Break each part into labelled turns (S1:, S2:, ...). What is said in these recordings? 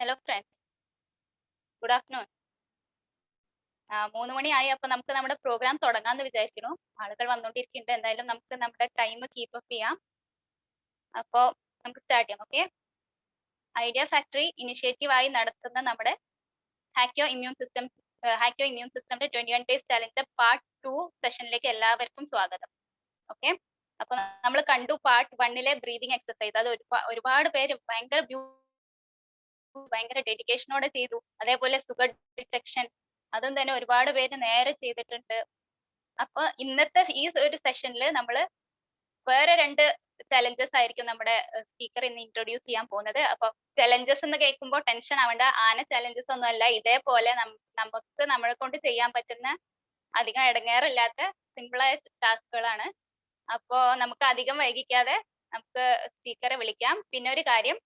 S1: Hello friends, good afternoon. 3 മണിയായി. അപ്പൊ നമുക്ക് നമ്മുടെ പ്രോഗ്രാം തുടങ്ങാന്ന് വിചാരിക്കുന്നു. ആളുകൾ വന്നുകൊണ്ടിരിക്കുന്നുണ്ട്. എന്തായാലും നമുക്ക് നമ്മുടെ ടൈം കീപ്പ് അപ്പ് ചെയ്യാം. അപ്പോ നമുക്ക് സ്റ്റാർട്ട് ചെയ്യാം. ഓക്കെ. ഐഡിയ ഫാക്ടറി ഇനിഷ്യേറ്റീവ് ആയി നടത്തുന്ന നമ്മുടെ ഹാക്കിയോ ഇമ്മ്യൂൺ സിസ്റ്റമിന്റെ 21 ഡേയ്സ് ചലഞ്ച് പാർട്ട് 2 സെഷനിലേക്ക് എല്ലാവർക്കും സ്വാഗതം. ഓക്കെ. അപ്പൊ നമ്മൾ കണ്ടു പാർട്ട് 1 ബ്രീതിങ് എക്സസൈസ്. അത് ഒരുപാട് പേര് ഭയങ്കര ഡെഡിക്കേഷനോടെ ചെയ്തു. അതേപോലെ സുഗർ ഡിറ്റക്ഷൻ അതും തന്നെ ഒരുപാട് പേര് നേരെ ചെയ്തിട്ടുണ്ട്. അപ്പൊ ഇന്നത്തെ ഈ ഒരു സെഷനിൽ നമ്മൾ വേറെ 2 ചലഞ്ചസ് ആയിരിക്കും നമ്മുടെ സ്പീക്കർ ഇന്ന് ഇൻട്രൊഡ്യൂസ് ചെയ്യാൻ പോകുന്നത്. അപ്പൊ ചലഞ്ചസ് എന്ന് കേൾക്കുമ്പോൾ ടെൻഷൻ ആവേണ്ട, ആന ചലഞ്ചസ് ഒന്നും അല്ല. ഇതേപോലെ നമുക്ക് നമ്മളെ കൊണ്ട് ചെയ്യാൻ പറ്റുന്ന അധികം ഇടങ്ങേറില്ലാത്ത സിമ്പിളായ ടാസ്കുകളാണ്. അപ്പോ നമുക്ക് അധികം വൈകിക്കാതെ നമുക്ക് സ്പീക്കറെ വിളിക്കാം. പിന്നെ ഒരു കാര്യം,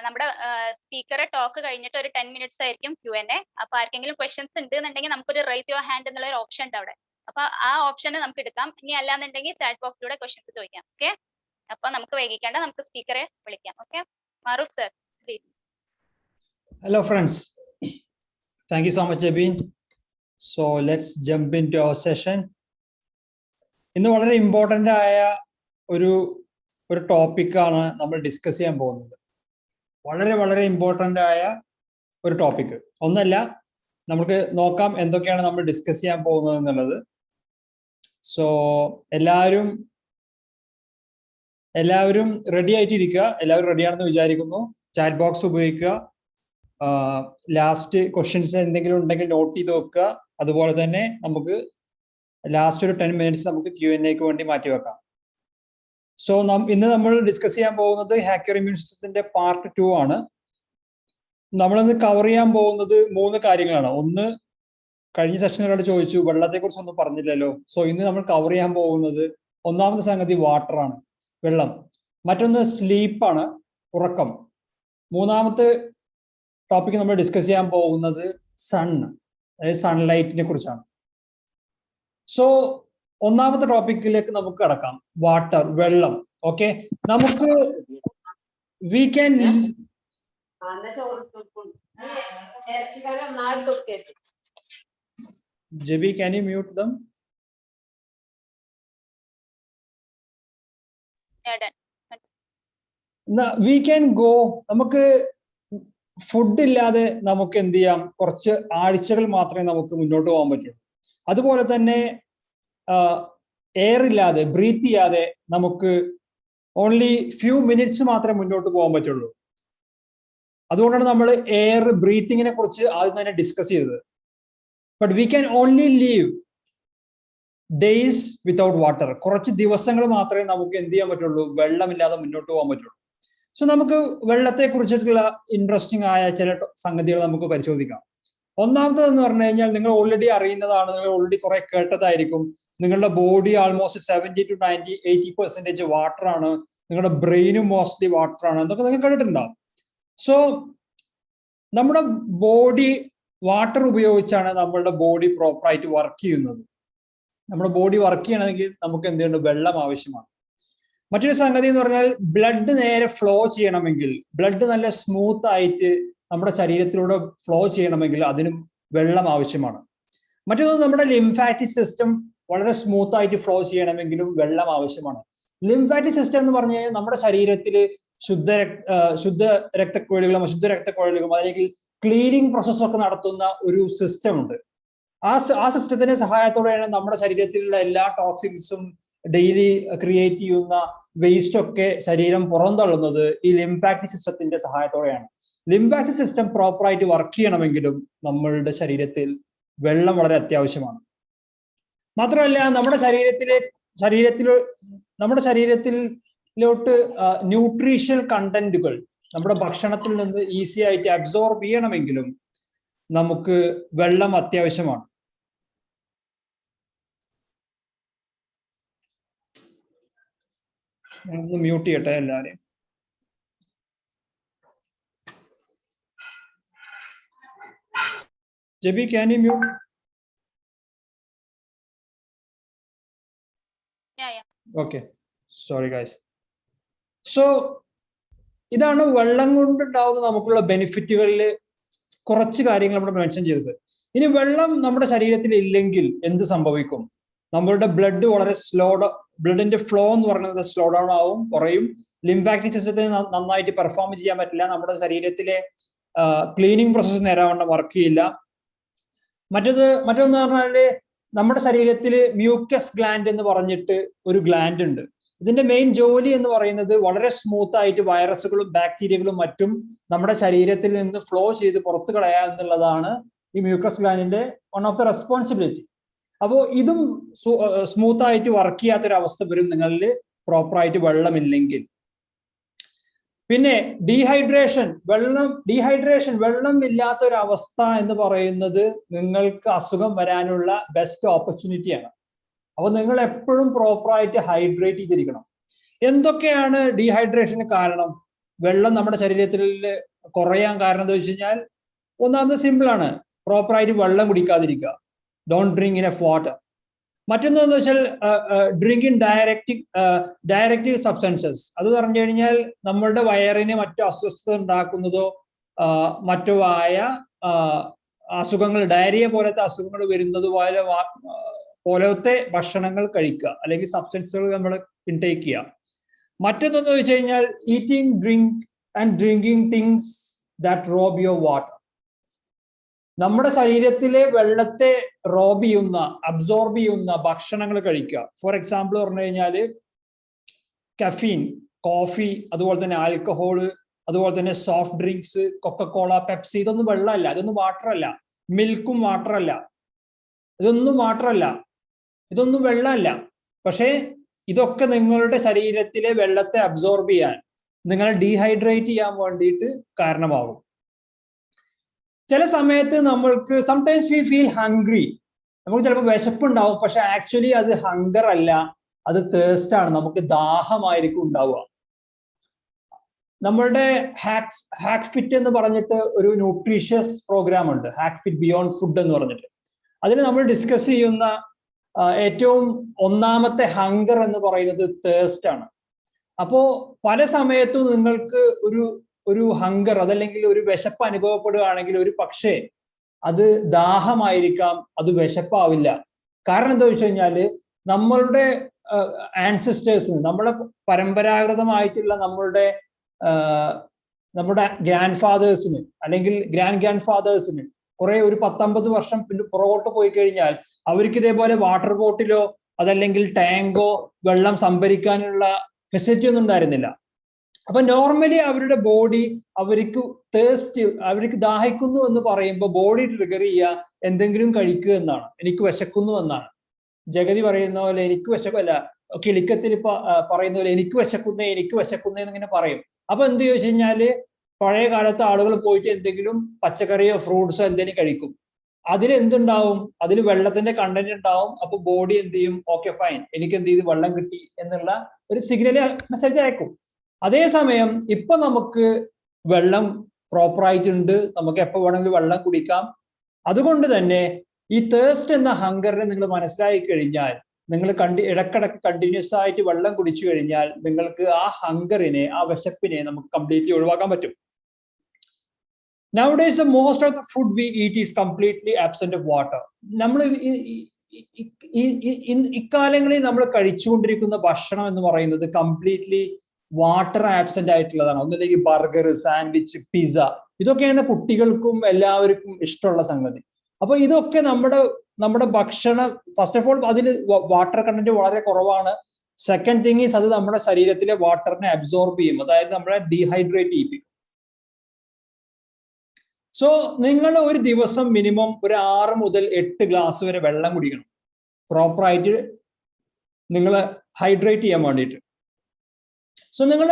S1: നമ്മുടെ സ്പീക്കറെ ടോക്ക് കഴിഞ്ഞിട്ട് ഒരു 10 മിനിറ്റ്സ് ആയിരിക്കും Q&A. അപ്പൊ ആർക്കെങ്കിലും ക്വസ്റ്റ്യൻസ് ഉണ്ട് എന്നുണ്ടെങ്കിൽ നമുക്കൊരു റൈസ് യുവർ ഹാൻഡ് എന്നുള്ള ഒരു ഓപ്ഷൻ ഉണ്ട് അവിടെ. അപ്പൊ ആ ഓപ്ഷൻ നമുക്ക് എടുക്കാം. ഇനി അല്ലാന്നുണ്ടെങ്കിൽ ചാറ്റ് ബോക്സിലൂടെ ക്വസ്റ്റ്യൻസ് ചോദിക്കാം. ഓക്കെ. അപ്പൊ നമുക്ക് വൈകിക്കേണ്ട, നമുക്ക് സ്പീക്കറെ വിളിക്കാം. Okay. Maroof sir, please.
S2: Hello friends, thank you so much Jabin. So let's jump into our session. ഇന്ന് വളരെ ഇമ്പോർട്ടൻ്റ് ആയ ഒരു ടോപ്പിക്കാണ് നമ്മൾ ഡിസ്കസ് ചെയ്യാൻ പോകുന്നത്. വളരെ വളരെ ഇമ്പോർട്ടൻ്റ് ആയ ഒരു ടോപ്പിക്. ഒന്നല്ല, നമുക്ക് നോക്കാം എന്തൊക്കെയാണ് നമ്മൾ ഡിസ്കസ് ചെയ്യാൻ പോകുന്നത് എന്നുള്ളത്. സോ എല്ലാവരും റെഡി ആയിട്ടിരിക്കുക. എല്ലാവരും റെഡിയാണെന്ന് വിചാരിക്കുന്നു. ചാറ്റ് ബോക്സ് ഉപയോഗിക്കുക. ലാസ്റ്റ് ക്വസ്റ്റ്യൻസ് എന്തെങ്കിലും ഉണ്ടെങ്കിൽ നോട്ട് ചെയ്ത് വെക്കുക. അതുപോലെ തന്നെ നമുക്ക് ലാസ്റ്റ് ഒരു 10 മിനിറ്റ്സ് നമുക്ക് Q&Aക്ക് വേണ്ടി മാറ്റിവെക്കാം. സോ ഇന്ന് നമ്മൾ ഡിസ്കസ് ചെയ്യാൻ പോകുന്നത് ഹാക്കർ ഇമ്മ്യൂൺ സിസ്റ്റത്തിന്റെ പാർട്ട് 2 ആണ്. നമ്മളിന്ന് കവർ ചെയ്യാൻ പോകുന്നത് 3 കാര്യങ്ങളാണ്. ഒന്ന്, കഴിഞ്ഞ സെഷനിലൂടെ ചോദിച്ചു വെള്ളത്തെക്കുറിച്ച് ഒന്നും പറഞ്ഞില്ലല്ലോ. സോ ഇന്ന് നമ്മൾ കവർ ചെയ്യാൻ പോകുന്നത് ഒന്നാമത്തെ സംഗതി വാട്ടറാണ്, വെള്ളം. മറ്റൊന്ന് സ്ലീപ്പാണ്, ഉറക്കം. മൂന്നാമത്തെ ടോപ്പിക് നമ്മൾ ഡിസ്കസ് ചെയ്യാൻ പോകുന്നത് അതായത് സൺലൈറ്റിനെ കുറിച്ചാണ്. സോ ഒന്നാമത്തെ ടോപ്പിക്കിലേക്ക് നമുക്ക് കടക്കാം. വാട്ടർ, വെള്ളം. ഓക്കെ. നമുക്ക് we can Jabi, can you mute them? We can go. നമുക്ക് ഫുഡ് ഇല്ലാതെ നമുക്ക് എന്ത് ചെയ്യാം, കുറച്ച് ആഴ്ചകൾ മാത്രമേ നമുക്ക് മുന്നോട്ട് പോകാൻ പറ്റുള്ളൂ. അതുപോലെ തന്നെ എയർ ഇല്ലാതെ, ബ്രീത്ത് ചെയ്യാതെ നമുക്ക് ഓൺലി ഫ്യൂ മിനിറ്റ്സ് മാത്രമേ മുന്നോട്ട് പോകാൻ പറ്റുള്ളൂ. അതുകൊണ്ടാണ് നമ്മൾ എയർ ബ്രീത്തിങ്ങിനെ കുറിച്ച് ആദ്യം തന്നെ ഡിസ്കസ് ചെയ്തത്. But we can only leave days without water. കുറച്ച് ദിവസങ്ങൾ മാത്രമേ നമുക്ക് എന്ത് ചെയ്യാൻ പറ്റുള്ളൂ, വെള്ളമില്ലാതെ മുന്നോട്ട് പോകാൻ പറ്റുള്ളൂ. സോ നമുക്ക് വെള്ളത്തെ കുറിച്ചിട്ടുള്ള ഇൻട്രസ്റ്റിംഗ് ആയ ചില സംഗതികൾ നമുക്ക് പരിശോധിക്കാം. ഒന്നാമതെന്ന് പറഞ്ഞു കഴിഞ്ഞാൽ, നിങ്ങൾ ഓൾറെഡി അറിയുന്നതാണ്, നിങ്ങൾ ഓൾറെഡി കുറെ കേട്ടതായിരിക്കും. നിങ്ങളുടെ ബോഡി ആൾമോസ്റ്റ് 70 to 80% വാട്ടർ ആണ്. നിങ്ങളുടെ ബ്രെയിനും മോസ്റ്റ്ലി വാട്ടർ ആണ് എന്നൊക്കെ നിങ്ങൾ കേട്ടിട്ടുണ്ടാവും. സോ നമ്മുടെ ബോഡി വാട്ടർ ഉപയോഗിച്ചാണ് നമ്മളുടെ ബോഡി പ്രോപ്പറായിട്ട് വർക്ക് ചെയ്യുന്നത്. നമ്മുടെ ബോഡി വർക്ക് ചെയ്യണമെങ്കിൽ നമുക്ക് എന്ത് ചെയ്യണം, വെള്ളം ആവശ്യമാണ്. മറ്റൊരു സംഗതി എന്ന് പറഞ്ഞാൽ, ബ്ലഡ് നേരെ ഫ്ലോ ചെയ്യണമെങ്കിൽ, ബ്ലഡ് നല്ല സ്മൂത്ത് ആയിട്ട് നമ്മുടെ ശരീരത്തിലൂടെ ഫ്ലോ ചെയ്യണമെങ്കിൽ അതിനും വെള്ളം ആവശ്യമാണ്. മറ്റൊന്ന്, നമ്മുടെ ലിംഫാറ്റിക് സിസ്റ്റം വളരെ സ്മൂത്ത് ആയിട്ട് ഫ്ലോ ചെയ്യണമെങ്കിലും വെള്ളം ആവശ്യമാണ്. ലിംഫാറ്റിക് സിസ്റ്റം എന്ന് പറഞ്ഞു കഴിഞ്ഞാൽ നമ്മുടെ ശരീരത്തിൽ ശുദ്ധ രക്തക്കുഴലുകളും അല്ലെങ്കിൽ ക്ലീനിങ് പ്രോസസ്സൊക്കെ നടത്തുന്ന ഒരു സിസ്റ്റം ഉണ്ട്. ആ സിസ്റ്റത്തിന്റെ സഹായത്തോടെയാണ് നമ്മുടെ ശരീരത്തിലുള്ള എല്ലാ ടോക്സിൻസും ഡെയിലി ക്രിയേറ്റ് ചെയ്യുന്ന വേസ്റ്റ് ഒക്കെ ശരീരം പുറന്തള്ളുന്നത് ഈ ലിംഫാറ്റിക് സിസ്റ്റത്തിന്റെ സഹായത്തോടെയാണ്. ലിംഫാറ്റിക് സിസ്റ്റം പ്രോപ്പറായിട്ട് വർക്ക് ചെയ്യണമെങ്കിലും നമ്മളുടെ ശരീരത്തിൽ വെള്ളം വളരെ അത്യാവശ്യമാണ്. മാത്രമല്ല, നമ്മുടെ ശരീരത്തിലോട്ട് ന്യൂട്രീഷണൽ കണ്ടന്റുകൾ നമ്മുടെ ഭക്ഷണത്തിൽ നിന്ന് ഈസി ആയിട്ട് അബ്സോർബ് ചെയ്യണമെങ്കിലും നമുക്ക് വെള്ളം അത്യാവശ്യമാണ്. ഒന്ന് മ്യൂട്ട് ചെയ്യട്ടെ എല്ലാവരെയും. Jabi, can you mute?
S1: Yeah.
S2: Okay, sorry guys. So ഇതാണ് വെള്ളം കൊണ്ടുണ്ടാവുന്ന നമുക്കുള്ള ബെനിഫിറ്റുകളിൽ കുറച്ച് കാര്യങ്ങൾ നമ്മൾ മെൻഷൻ ചെയ്തത്. ഇനി വെള്ളം നമ്മുടെ ശരീരത്തിൽ ഇല്ലെങ്കിൽ എന്ത് സംഭവിക്കും? നമ്മളുടെ ബ്ലഡ് വളരെ ബ്ലഡിന്റെ ഫ്ലോ എന്ന് പറയുന്നത് സ്ലോ ഡൗൺ ആവും, കുറയും. ലിംഫാറ്റിക് സിസ്റ്റത്തിന് നന്നായിട്ട് പെർഫോം ചെയ്യാൻ പറ്റില്ല. നമ്മുടെ ശരീരത്തിലെ ക്ലീനിങ് പ്രോസസ്സ് നേരാവണ്ണം വർക്ക് ചെയ്യില്ല. മറ്റൊന്ന് പറഞ്ഞാല് നമ്മുടെ ശരീരത്തിൽ മ്യൂക്കസ് ഗ്ലാൻഡ് എന്ന് പറഞ്ഞിട്ട് ഒരു ഗ്ലാൻഡ് ഉണ്ട്. ഇതിന്റെ മെയിൻ ജോലി എന്ന് പറയുന്നത് വളരെ സ്മൂത്ത് ആയിട്ട് വൈറസുകളും ബാക്ടീരിയകളും മറ്റും നമ്മുടെ ശരീരത്തിൽ നിന്ന് ഫ്ലോ ചെയ്ത് പുറത്തു കളയുക എന്നുള്ളതാണ് ഈ മ്യൂക്കസ് ഗ്ലാൻഡിന്റെ വൺ ഓഫ് ദ റെസ്പോൺസിബിലിറ്റി. അപ്പോൾ ഇതും സ്മൂത്ത് ആയിട്ട് വർക്ക് ചെയ്യാത്തൊരവസ്ഥ വരും നിങ്ങളിൽ പ്രോപ്പറായിട്ട് വെള്ളമില്ലെങ്കിൽ. പിന്നെ ഡീഹൈഡ്രേഷൻ, വെള്ളം ഇല്ലാത്ത ഒരു അവസ്ഥ എന്ന് പറയുന്നത് നിങ്ങൾക്ക് അസുഖം വരാനുള്ള ബെസ്റ്റ് ഓപ്പർച്യൂണിറ്റിയാണ്. അപ്പൊ നിങ്ങൾ എപ്പോഴും പ്രോപ്പറായിട്ട് ഹൈഡ്രേറ്റ് ചെയ്തിരിക്കണം. എന്തൊക്കെയാണ് ഡീഹൈഡ്രേഷന് കാരണം? വെള്ളം നമ്മുടെ ശരീരത്തിൽ കുറയാൻ കാരണം എന്താ വെച്ച് കഴിഞ്ഞാൽ, ഒന്നാമത് സിമ്പിൾ ആണ്, പ്രോപ്പറായിട്ട് വെള്ളം കുടിക്കാതിരിക്കുക, ഡോണ്ട് ഡ്രിങ്ക് ഇനഫ് വാട്ടർ. മറ്റൊന്നെന്ന് വെച്ചാൽ ഡ്രിങ്കിങ് ഡയറക്റ്റീവ് സബ്സ്റ്റൻസസ്. അത് പറഞ്ഞു കഴിഞ്ഞാൽ നമ്മളുടെ വയറിന് മറ്റു അസ്വസ്ഥത ഉണ്ടാക്കുന്നതോ മറ്റോ ആയ അസുഖങ്ങൾ, ഡയറിയ പോലത്തെ അസുഖങ്ങൾ വരുന്നത് പോലത്തെ ഭക്ഷണങ്ങൾ കഴിക്കുക, അല്ലെങ്കിൽ സബ്സ്റ്റൻസുകൾ നമ്മൾ ഇൻടേക്ക് ചെയ്യുക. മറ്റൊന്നെന്ന് വെച്ച് കഴിഞ്ഞാൽ eating, drinking things that Rob your water. നമ്മുടെ ശരീരത്തിലെ വെള്ളത്തെ അബ്സോർബ് ചെയ്യുന്ന ഭക്ഷണങ്ങൾ കഴിക്കുക. ഫോർ എക്സാമ്പിൾ പറഞ്ഞു കഴിഞ്ഞാല് കഫീൻ, കോഫി, അതുപോലെ തന്നെ ആൽക്കഹോള്, അതുപോലെ തന്നെ സോഫ്റ്റ് ഡ്രിങ്ക്സ്, കൊക്കക്കോള, പെപ്സി, ഇതൊന്നും വെള്ളമല്ല, ഇതൊന്നും വാട്ടറല്ല. മിൽക്കും വാട്ടറല്ല, ഇതൊന്നും വെള്ളമല്ല. പക്ഷേ ഇതൊക്കെ നിങ്ങളുടെ ശരീരത്തിലെ വെള്ളത്തെ അബ്സോർബ് ചെയ്യാൻ, നിങ്ങളെ ഡീഹൈഡ്രേറ്റ് ചെയ്യാൻ വേണ്ടിയിട്ട് കാരണമാകും. ചില സമയത്ത് നമ്മൾക്ക് സംടൈംസ് വി ഫീൽ ഹംഗ്രി, നമുക്ക് ചിലപ്പോൾ വിശപ്പുണ്ടാവും, പക്ഷെ ആക്ച്വലി അത് ഹങ്കർ അല്ല, അത് തേഴ്സ്റ്റ് ആണ്, നമുക്ക് ദാഹമായിരിക്കും ഉണ്ടാവുക. നമ്മളുടെ ഹാക്ക് ഫിറ്റ് എന്ന് പറഞ്ഞിട്ട് ഒരു ന്യൂട്രീഷ്യസ് പ്രോഗ്രാം ഉണ്ട്, ഹാക്ക് ഫിറ്റ് ബിയോണ്ട് ഫുഡ് എന്ന് പറഞ്ഞിട്ട്. അതിൽ നമ്മൾ ഡിസ്കസ് ചെയ്യുന്ന ഏറ്റവും ഒന്നാമത്തെ ഹങ്കർ എന്ന് പറയുന്നത് തേഴ്സ്റ്റ് ആണ്. അപ്പോ പല സമയത്തും നിങ്ങൾക്ക് ഒരു ഹങ്കർ, അതല്ലെങ്കിൽ ഒരു വിശപ്പ് അനുഭവപ്പെടുകയാണെങ്കിൽ ഒരു പക്ഷേ അത് ദാഹമായിരിക്കാം, അത് വിശപ്പാവില്ല. കാരണം എന്താ വെച്ച് കഴിഞ്ഞാല് നമ്മളുടെ ആൻസിസ്റ്റേഴ്സിന്, നമ്മുടെ പരമ്പരാഗതമായിട്ടുള്ള നമ്മുടെ ഗ്രാൻഡ് ഫാദേഴ്സിന് അല്ലെങ്കിൽ ഗ്രാൻഡ് ഫാദേഴ്സിന് കുറെ ഒരു 10-50 വർഷം പിന്നെ പുറകോട്ട് പോയി കഴിഞ്ഞാൽ അവർക്ക് ഇതേപോലെ വാട്ടർ ബോട്ടിലോ അതല്ലെങ്കിൽ ടാങ്കോ വെള്ളം സംഭരിക്കാനുള്ള ഫെസിലിറ്റി ഒന്നും ഉണ്ടായിരുന്നില്ല. അപ്പൊ നോർമലി അവരുടെ ബോഡി അവർക്ക് ദാഹിക്കുന്നു എന്ന് പറയുമ്പോൾ ബോഡി ട്രിഗർ ചെയ്യുക എന്തെങ്കിലും കഴിക്കുക എന്നാണ്, എനിക്ക് വിശക്കുന്നു എന്നാണ്. ജഗതി പറയുന്ന പോലെ എനിക്ക് വിശക്കല്ല, കിളിക്കത്തിൽ പറയുന്ന പോലെ എനിക്ക് വിശക്കുന്നേ എന്നിങ്ങനെ പറയും. അപ്പൊ എന്ത് ചോദിച്ചു കഴിഞ്ഞാല് പഴയ കാലത്ത് ആളുകൾ പോയിട്ട് എന്തെങ്കിലും പച്ചക്കറിയോ ഫ്രൂട്ട്സോ എന്തെങ്കിലും കഴിക്കും. അതിലെന്തുണ്ടാവും? അതിൽ വെള്ളത്തിന്റെ കണ്ടന്റ് ഉണ്ടാവും. അപ്പൊ ബോഡി എന്ത് ചെയ്യും? ഓക്കെ ഫൈൻ, എനിക്ക് എന്ത് ചെയ്ത് വെള്ളം കിട്ടി എന്നുള്ള ഒരു സിഗ്നല് മെസ്സേജ് അയക്കും. അതേസമയം ഇപ്പൊ നമുക്ക് വെള്ളം പ്രോപ്പറായിട്ടുണ്ട്, നമുക്ക് എപ്പോ വേണമെങ്കിലും വെള്ളം കുടിക്കാം. അതുകൊണ്ട് തന്നെ ഈ തേഴ്സ്റ്റ് എന്ന ഹങ്കറിനെ നിങ്ങൾ മനസ്സിലാക്കി കഴിഞ്ഞാൽ, നിങ്ങൾ ഇടക്കിടക്ക് കണ്ടിന്യൂസ് ആയിട്ട് വെള്ളം കുടിച്ചു കഴിഞ്ഞാൽ നിങ്ങൾക്ക് ആ ഹങ്കറിനെ, ആ വിശപ്പിനെ നമുക്ക് കംപ്ലീറ്റ്ലി ഒഴിവാക്കാൻ പറ്റും. Nowadays, most of the food we eat is completely absent of water. നമ്മൾ ഇക്കാലങ്ങളിൽ നമ്മൾ കഴിച്ചുകൊണ്ടിരിക്കുന്ന ഭക്ഷണം എന്ന് പറയുന്നത് കംപ്ലീറ്റ്ലി വാട്ടർ ആബ്സെന്റ് ആയിട്ടുള്ളതാണ്. ഒന്നില്ലെങ്കിൽ ബർഗർ, സാൻഡ്വിച്ച്, പിസ്സ, ഇതൊക്കെയാണ് കുട്ടികൾക്കും എല്ലാവർക്കും ഇഷ്ടമുള്ള സംഗതി. അപ്പൊ ഇതൊക്കെ നമ്മുടെ ഭക്ഷണം, ഫസ്റ്റ് ഓഫ് ഓൾ അതിൽ വാട്ടർ കണ്ടന്റ് വളരെ കുറവാണ്. സെക്കൻഡ് തിങ് ഈസ് അത് നമ്മുടെ ശരീരത്തിലെ വാട്ടറിനെ അബ്സോർബ് ചെയ്യും, അതായത് നമ്മളെ ഡീഹൈഡ്രേറ്റ് ചെയ്യിപ്പിക്കും. സോ നിങ്ങൾ ഒരു ദിവസം മിനിമം ഒരു 6 മുതൽ 8 ഗ്ലാസ് വരെ വെള്ളം കുടിക്കണം, പ്രോപ്പറായിട്ട് നിങ്ങൾ ഹൈഡ്രേറ്റ് ചെയ്യാൻ വേണ്ടിയിട്ട്. സോ നിങ്ങൾ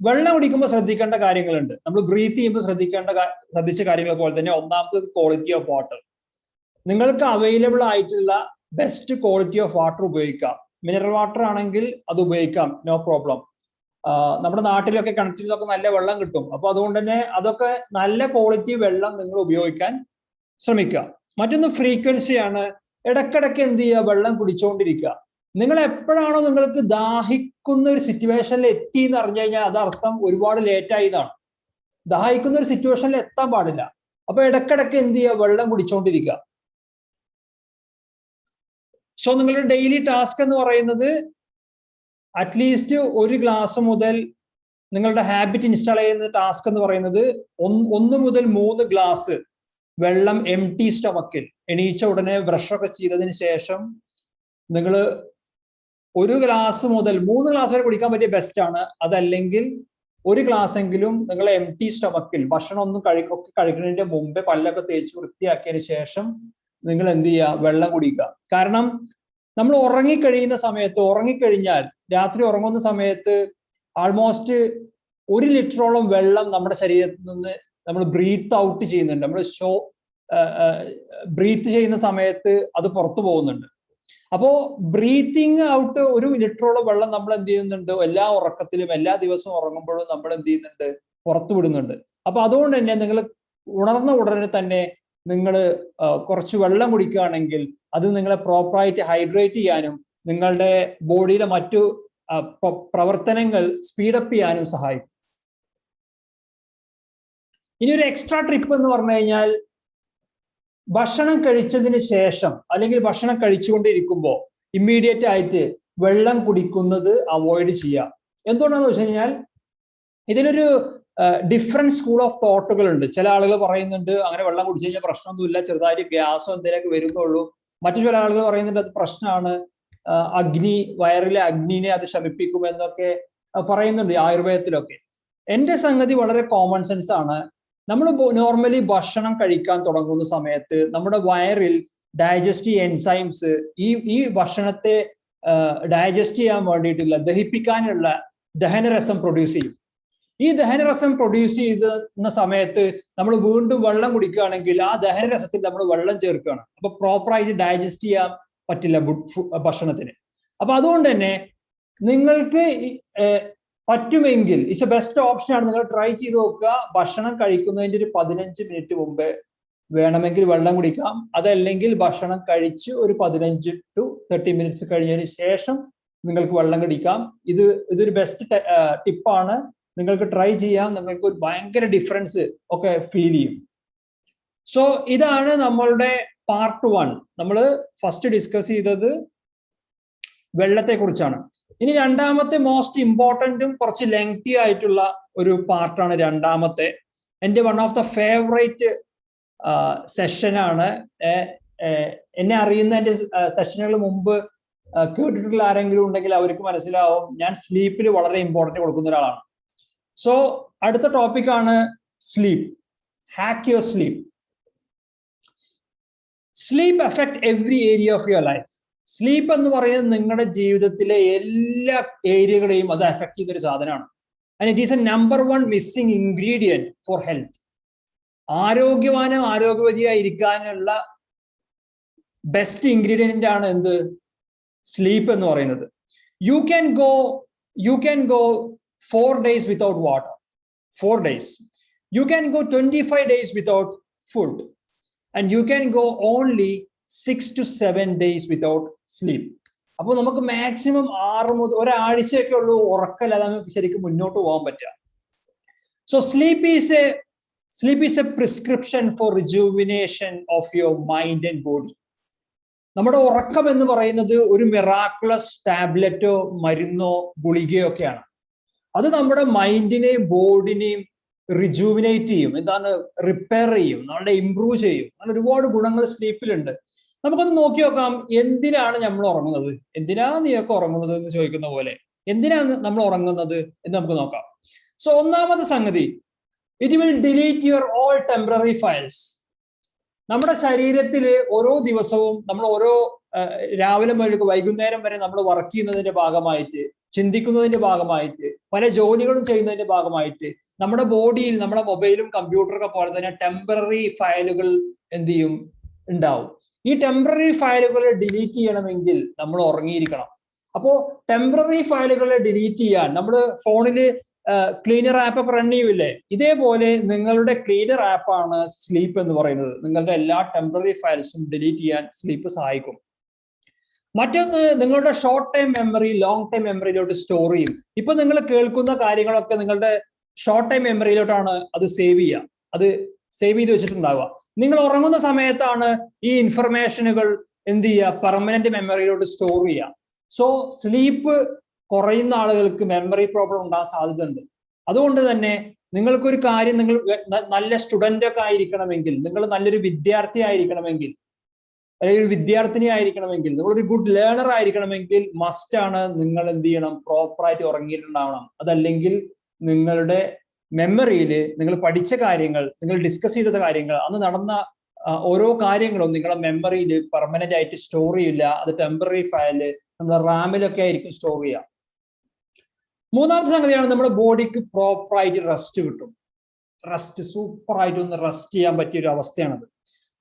S2: വെള്ളം കുടിക്കുമ്പോൾ ശ്രദ്ധിക്കേണ്ട കാര്യങ്ങളുണ്ട്. നമ്മൾ ബ്രീത്ത് ചെയ്യുമ്പോൾ ശ്രദ്ധിച്ച കാര്യങ്ങൾ പോലെ തന്നെ ഒന്നാമത്തത് ക്വാളിറ്റി ഓഫ് വാട്ടർ. നിങ്ങൾക്ക് അവൈലബിൾ ആയിട്ടുള്ള ബെസ്റ്റ് ക്വാളിറ്റി ഓഫ് വാട്ടർ ഉപയോഗിക്കാം. മിനറൽ വാട്ടർ ആണെങ്കിൽ അത് ഉപയോഗിക്കാം, നോ പ്രോബ്ലം. നമ്മുടെ നാട്ടിലൊക്കെ കിണറ്റിലൊക്കെ നല്ല വെള്ളം കിട്ടും. അപ്പൊ അതുകൊണ്ട് തന്നെ അതൊക്കെ നല്ല ക്വാളിറ്റി വെള്ളം നിങ്ങൾ ഉപയോഗിക്കാൻ ശ്രമിക്കുക. മറ്റൊന്ന് ഫ്രീക്വൻസിയാണ്. ഇടക്കിടക്ക് എന്ത് ചെയ്യുക? വെള്ളം കുടിച്ചുകൊണ്ടിരിക്കുക. നിങ്ങൾ എപ്പോഴാണോ നിങ്ങൾക്ക് ദാഹിക്കുന്ന ഒരു സിറ്റുവേഷനിൽ എത്തി എന്ന് അറിഞ്ഞു കഴിഞ്ഞാൽ അതർത്ഥം ഒരുപാട് ലേറ്റായി എന്നാണ്. ദാഹിക്കുന്ന ഒരു സിറ്റുവേഷനിൽ എത്താൻ പാടില്ല. അപ്പൊ ഇടക്കിടക്ക് എന്ത് ചെയ്യുക, വെള്ളം കുടിച്ചോണ്ടിരിക്കുക. സോ നിങ്ങളുടെ ഡെയിലി ടാസ്ക് എന്ന് പറയുന്നത് അറ്റ്ലീസ്റ്റ് 1 ഗ്ലാസ് മുതൽ, നിങ്ങളുടെ ഹാബിറ്റ് ഇൻസ്റ്റാൾ ചെയ്യുന്ന ടാസ്ക് എന്ന് പറയുന്നത് 1 മുതൽ 3 ഗ്ലാസ് വെള്ളം എംപ്റ്റി സ്റ്റൊമക്കിൽ എണീച്ച ഉടനെ ബ്രഷൊക്കെ ചെയ്തതിന് ശേഷം നിങ്ങൾ 1 ഗ്ലാസ് മുതൽ 3 ഗ്ലാസ് വരെ കുടിക്കാൻ പറ്റിയ ബെസ്റ്റ് ആണ്. അതല്ലെങ്കിൽ 1 ഗ്ലാസ് എങ്കിലും നിങ്ങൾ എംപ്റ്റി സ്റ്റൊമക്കിൽ ഭക്ഷണം ഒന്നും കഴിക്കുന്നതിന്റെ മുമ്പേ പല്ലൊക്കെ തേച്ച് വൃത്തിയാക്കിയതിന് ശേഷം നിങ്ങൾ എന്ത് ചെയ്യുക, വെള്ളം കുടിക്കുക. കാരണം നമ്മൾ ഉറങ്ങിക്കഴിഞ്ഞാൽ രാത്രി ഉറങ്ങുന്ന സമയത്ത് ആൾമോസ്റ്റ് 1 ലിറ്ററോളം വെള്ളം നമ്മുടെ ശരീരത്തിൽ നിന്ന് നമ്മൾ ബ്രീത്ത് ഔട്ട് ചെയ്യുന്നുണ്ട്. നമ്മൾ ബ്രീത്ത് ചെയ്യുന്ന സമയത്ത് അത് പുറത്തു പോകുന്നുണ്ട്. അപ്പോ ബ്രീത്തിങ് ഔട്ട് 1 ലിറ്ററോളം വെള്ളം നമ്മൾ എന്ത് ചെയ്യുന്നുണ്ട്, എല്ലാ ഉറക്കത്തിലും എല്ലാ ദിവസവും ഉറങ്ങുമ്പോഴും നമ്മൾ എന്ത് ചെയ്യുന്നുണ്ട്, പുറത്തു വിടുന്നുണ്ട്. അപ്പൊ അതുകൊണ്ട് തന്നെ നിങ്ങൾ ഉണർന്ന ഉടനെ തന്നെ നിങ്ങൾ കുറച്ച് വെള്ളം കുടിക്കുകയാണെങ്കിൽ അത് നിങ്ങളെ പ്രോപ്പറായിട്ട് ഹൈഡ്രേറ്റ് ചെയ്യാനും നിങ്ങളുടെ ബോഡിയിലെ മറ്റു പ്രവർത്തനങ്ങൾ സ്പീഡപ്പ് ചെയ്യാനും സഹായിക്കും. ഇനി ഒരു എക്സ്ട്രാ ട്രിപ്പ് എന്ന് പറഞ്ഞു കഴിഞ്ഞാൽ, ഭക്ഷണം കഴിച്ചതിന് ശേഷം അല്ലെങ്കിൽ ഭക്ഷണം കഴിച്ചുകൊണ്ടിരിക്കുമ്പോൾ ഇമ്മീഡിയറ്റ് ആയിട്ട് വെള്ളം കുടിക്കുന്നത് അവോയ്ഡ് ചെയ്യുക. എന്തുകൊണ്ടാണെന്ന് വെച്ച് കഴിഞ്ഞാൽ ഇതിനൊരു ഡിഫറെന്റ് സ്കൂൾ ഓഫ് തോട്ടുകൾ ഉണ്ട്. ചില ആളുകൾ പറയുന്നുണ്ട് അങ്ങനെ വെള്ളം കുടിച്ചു കഴിഞ്ഞാൽ പ്രശ്നമൊന്നുമില്ല, ചെറുതായിട്ട് ഗ്യാസോ എന്തെങ്കിലുമൊക്കെ വരുന്നുള്ളൂ. മറ്റു ചില ആളുകൾ പറയുന്നുണ്ട് അത് പ്രശ്നമാണ്, വയറിലെ അഗ്നിനെ അത് ശമിപ്പിക്കും എന്നൊക്കെ പറയുന്നുണ്ട് ആയുർവേദത്തിലൊക്കെ. എന്റെ സംഗതി വളരെ കോമൺ സെൻസ് ആണ്. നമ്മൾ നോർമലി ഭക്ഷണം കഴിക്കാൻ തുടങ്ങുന്ന സമയത്ത് നമ്മുടെ വയറിൽ ഡൈജസ്റ്റീവ് എൻസൈംസ് ഈ ഭക്ഷണത്തെ ഡൈജസ്റ്റ് ചെയ്യാൻ വേണ്ടിയിട്ടുള്ള, ദഹിപ്പിക്കാനുള്ള ദഹനരസം പ്രൊഡ്യൂസ് ചെയ്യും. ഈ ദഹനരസം പ്രൊഡ്യൂസ് ചെയ്യുന്ന സമയത്ത് നമ്മൾ വീണ്ടും വെള്ളം കുടിക്കുകയാണെങ്കിൽ ആ ദഹനരസത്തിൽ നമ്മൾ വെള്ളം ചേർക്കുകയാണ്. അപ്പൊ പ്രോപ്പറായിട്ട് ഡൈജസ്റ്റ് ചെയ്യാൻ പറ്റില്ല ഭക്ഷണത്തിന്. അപ്പൊ അതുകൊണ്ട് തന്നെ നിങ്ങൾക്ക് പറ്റുമെങ്കിൽ ഇറ്റ്സ് എ ബെസ്റ്റ് ഓപ്ഷൻ ആണ്, നിങ്ങൾ ട്രൈ ചെയ്ത് നോക്കുക. ഭക്ഷണം കഴിക്കുന്നതിന്റെ ഒരു 15 മിനിറ്റ് മുമ്പ് വേണമെങ്കിൽ വെള്ളം കുടിക്കാം. അതല്ലെങ്കിൽ ഭക്ഷണം കഴിച്ച് ഒരു 15 to 30 മിനിറ്റ്സ് കഴിഞ്ഞതിന് ശേഷം നിങ്ങൾക്ക് വെള്ളം കുടിക്കാം. ഇതൊരു ബെസ്റ്റ് ടിപ്പാണ്, നിങ്ങൾക്ക് ട്രൈ ചെയ്യാം. നിങ്ങൾക്ക് ഒരു ഭയങ്കര ഡിഫറൻസ് ഒക്കെ ഫീൽ ചെയ്യും. സോ ഇതാണ് നമ്മളുടെ പാർട്ട് 1. നമ്മൾ ഫസ്റ്റ് ഡിസ്കസ് ചെയ്തത് വെള്ളത്തെ കുറിച്ചാണ്. ഇനി രണ്ടാമത്തെ മോസ്റ്റ് ഇമ്പോർട്ടൻറ്റും കുറച്ച് ലെങ്തി ആയിട്ടുള്ള ഒരു പാർട്ടാണ് രണ്ടാമത്തെ. എൻ്റെ വൺ ഓഫ് ദ ഫേവറേറ്റ് സെഷനാണ്. എന്നെ അറിയുന്ന എൻ്റെ സെഷനുകൾ മുമ്പ് കേട്ടിട്ടുള്ള ആരെങ്കിലും ഉണ്ടെങ്കിൽ അവർക്ക് മനസ്സിലാവും ഞാൻ സ്ലീപ്പിൽ വളരെ ഇമ്പോർട്ടൻറ്റ് കൊടുക്കുന്ന ഒരാളാണ്. സോ അടുത്ത ടോപ്പിക്കാണ് sleep. Hack your sleep. Sleep affect every area of your life. Sleep എന്ന് പറയുന്നത് നിങ്ങളുടെ ജീവിതത്തിലെ എല്ലാ ഏരിയകളെയും അത് അഫക്ട് ചെയ്യുന്ന ഒരു സാധനമാണ്. And it is a number 1 missing ingredient for health. ആരോഗ്യവാനും ആരോഗ്യവതിയായി ഇരിക്കാനുള്ള ബെസ്റ്റ് ഇൻഗ്രീഡിയന്റ് ആണ് എന്ത്? സ്ലീപ്പ് എന്ന് പറയുന്നത്. You can go 4 days without water, 4 days. You can go 25 days without food, and you can go only 6 to 7 days without sleep. അപ്പോൾ നമുക്ക് maximum 6 മുതൽ ഒരാഴ്ചയൊക്കെ ഉള്ളൂ ഉറക്കമില്ലാതെ നമുക്ക് ശരിക്കും മുന്നോട്ട് പോകാൻ പറ്റുക. So sleep is a prescription for rejuvenation of your mind and body. നമ്മുടെ ഉറക്കം എന്ന് പറയുന്നത് ഒരു മിറാക്കുലസ് ടാബ്ലറ്റോ മരുന്നോ ഗുളികയോ ഒക്കെയാണ്. അത് നമ്മുടെ മൈൻഡിനെയും ബോഡിനെയും റിജുവിനേറ്റ് ചെയ്യും, എന്താണ് റിപ്പയർ ചെയ്യും, നമ്മളെ ഇംപ്രൂവ് ചെയ്യും. അങ്ങനെ ഒരുപാട് ഗുണങ്ങൾ സ്ലീപ്പിലുണ്ട്. നമുക്കൊന്ന് നോക്കി നോക്കാം, എന്തിനാണ് നമ്മൾ ഉറങ്ങുന്നത്? എന്തിനാണ് നീയൊക്കെ ഉറങ്ങുന്നത് എന്ന് ചോദിക്കുന്ന പോലെ എന്തിനാണ് നമ്മൾ ഉറങ്ങുന്നത് എന്ന് നമുക്ക് നോക്കാം. സോ ഒന്നാമത്തെ സംഗതി, it will delete your all temporary files. നമ്മുടെ ശരീരത്തിൽ ഓരോ ദിവസവും നമ്മൾ രാവിലെ മുതൽ വൈകുന്നേരം വരെ നമ്മൾ വർക്ക് ചെയ്യുന്നതിന്റെ ഭാഗമായിട്ട്, ചിന്തിക്കുന്നതിന്റെ ഭാഗമായിട്ട്, പല ജോലികളും ചെയ്യുന്നതിന്റെ ഭാഗമായിട്ട് നമ്മുടെ ബോഡിയിൽ നമ്മുടെ മൊബൈലും കമ്പ്യൂട്ടറൊക്കെ പോലെ തന്നെ ടെമ്പററി ഫയലുകൾ എന്ത് ചെയ്യും, ഉണ്ടാവും. ഈ ടെമ്പററി ഫയലുകളെ ഡിലീറ്റ് ചെയ്യണമെങ്കിൽ നമ്മൾ ഉറങ്ങിയിരിക്കണം. അപ്പോൾ ടെമ്പററി ഫയലുകളെ ഡിലീറ്റ് ചെയ്യാൻ നമ്മൾ ഫോണിൽ ക്ലീനർ ആപ്പ് ഒക്കെ റൺ ചെയ്യൂല്ലേ, ഇതേപോലെ നിങ്ങളുടെ ക്ലീനർ ആപ്പാണ് സ്ലീപ്പ് എന്ന് പറയുന്നത്. നിങ്ങളുടെ എല്ലാ ടെമ്പററി ഫയൽസും ഡിലീറ്റ് ചെയ്യാൻ സ്ലീപ്പ് സഹായിക്കും. മറ്റൊന്ന് നിങ്ങളുടെ short time memory long time മെമ്മറിയിലോട്ട് സ്റ്റോർ ചെയ്യും. ഇപ്പൊ നിങ്ങൾ കേൾക്കുന്ന കാര്യങ്ങളൊക്കെ നിങ്ങളുടെ ഷോർട്ട് ടൈം മെമ്മറിയിലോട്ടാണ് അത് സേവ് ചെയ്യുക, അത് സേവ് ചെയ്ത് വെച്ചിട്ടുണ്ടാവുക. നിങ്ങൾ ഉറങ്ങുന്ന സമയത്താണ് ഈ ഇൻഫർമേഷനുകൾ എന്ത് ചെയ്യുക, പെർമനന്റ് മെമ്മറിയിലോട്ട് സ്റ്റോർ ചെയ്യുക. സോ സ്ലീപ്പ് കുറയുന്ന ആളുകൾക്ക് മെമ്മറി പ്രോബ്ലം ഉണ്ടാകാൻ സാധ്യതയുണ്ട്. അതുകൊണ്ട് തന്നെ നിങ്ങൾക്കൊരു കാര്യം, നിങ്ങൾ നല്ല സ്റ്റുഡന്റ് ഒക്കെ ആയിരിക്കണമെങ്കിൽ, നിങ്ങൾ നല്ലൊരു വിദ്യാർത്ഥി ആയിരിക്കണമെങ്കിൽ, അല്ലെങ്കിൽ ഒരു വിദ്യാർത്ഥിനി ആയിരിക്കണമെങ്കിൽ, നിങ്ങളൊരു ഗുഡ് ലേണർ ആയിരിക്കണമെങ്കിൽ മസ്റ്റ് ആണ് നിങ്ങൾ എന്ത് ചെയ്യണം, പ്രോപ്പറായിട്ട് ഉറങ്ങിയിട്ടുണ്ടാവണം. അതല്ലെങ്കിൽ നിങ്ങളുടെ മെമ്മറിയിൽ നിങ്ങൾ പഠിച്ച കാര്യങ്ങൾ, നിങ്ങൾ ഡിസ്കസ് ചെയ്ത കാര്യങ്ങൾ, അന്ന് നടന്ന ഓരോ കാര്യങ്ങളും നിങ്ങളുടെ മെമ്മറിയിൽ പെർമനന്റ് ആയിട്ട് സ്റ്റോർ ചെയ്യില്ല. അത് ടെമ്പററി ഫയല് നമ്മുടെ റാമിലൊക്കെ ആയിരിക്കും സ്റ്റോർ ചെയ്യുക. മൂന്നാമത്തെ സംഗതിയാണ് നമ്മുടെ ബോഡിക്ക് പ്രോപ്പറായിട്ട് റെസ്റ്റ് കിട്ടും. റെസ്റ്റ് സൂപ്പറായിട്ട് ഒന്ന് റെസ്റ്റ് ചെയ്യാൻ പറ്റിയ ഒരു അവസ്ഥയാണത്.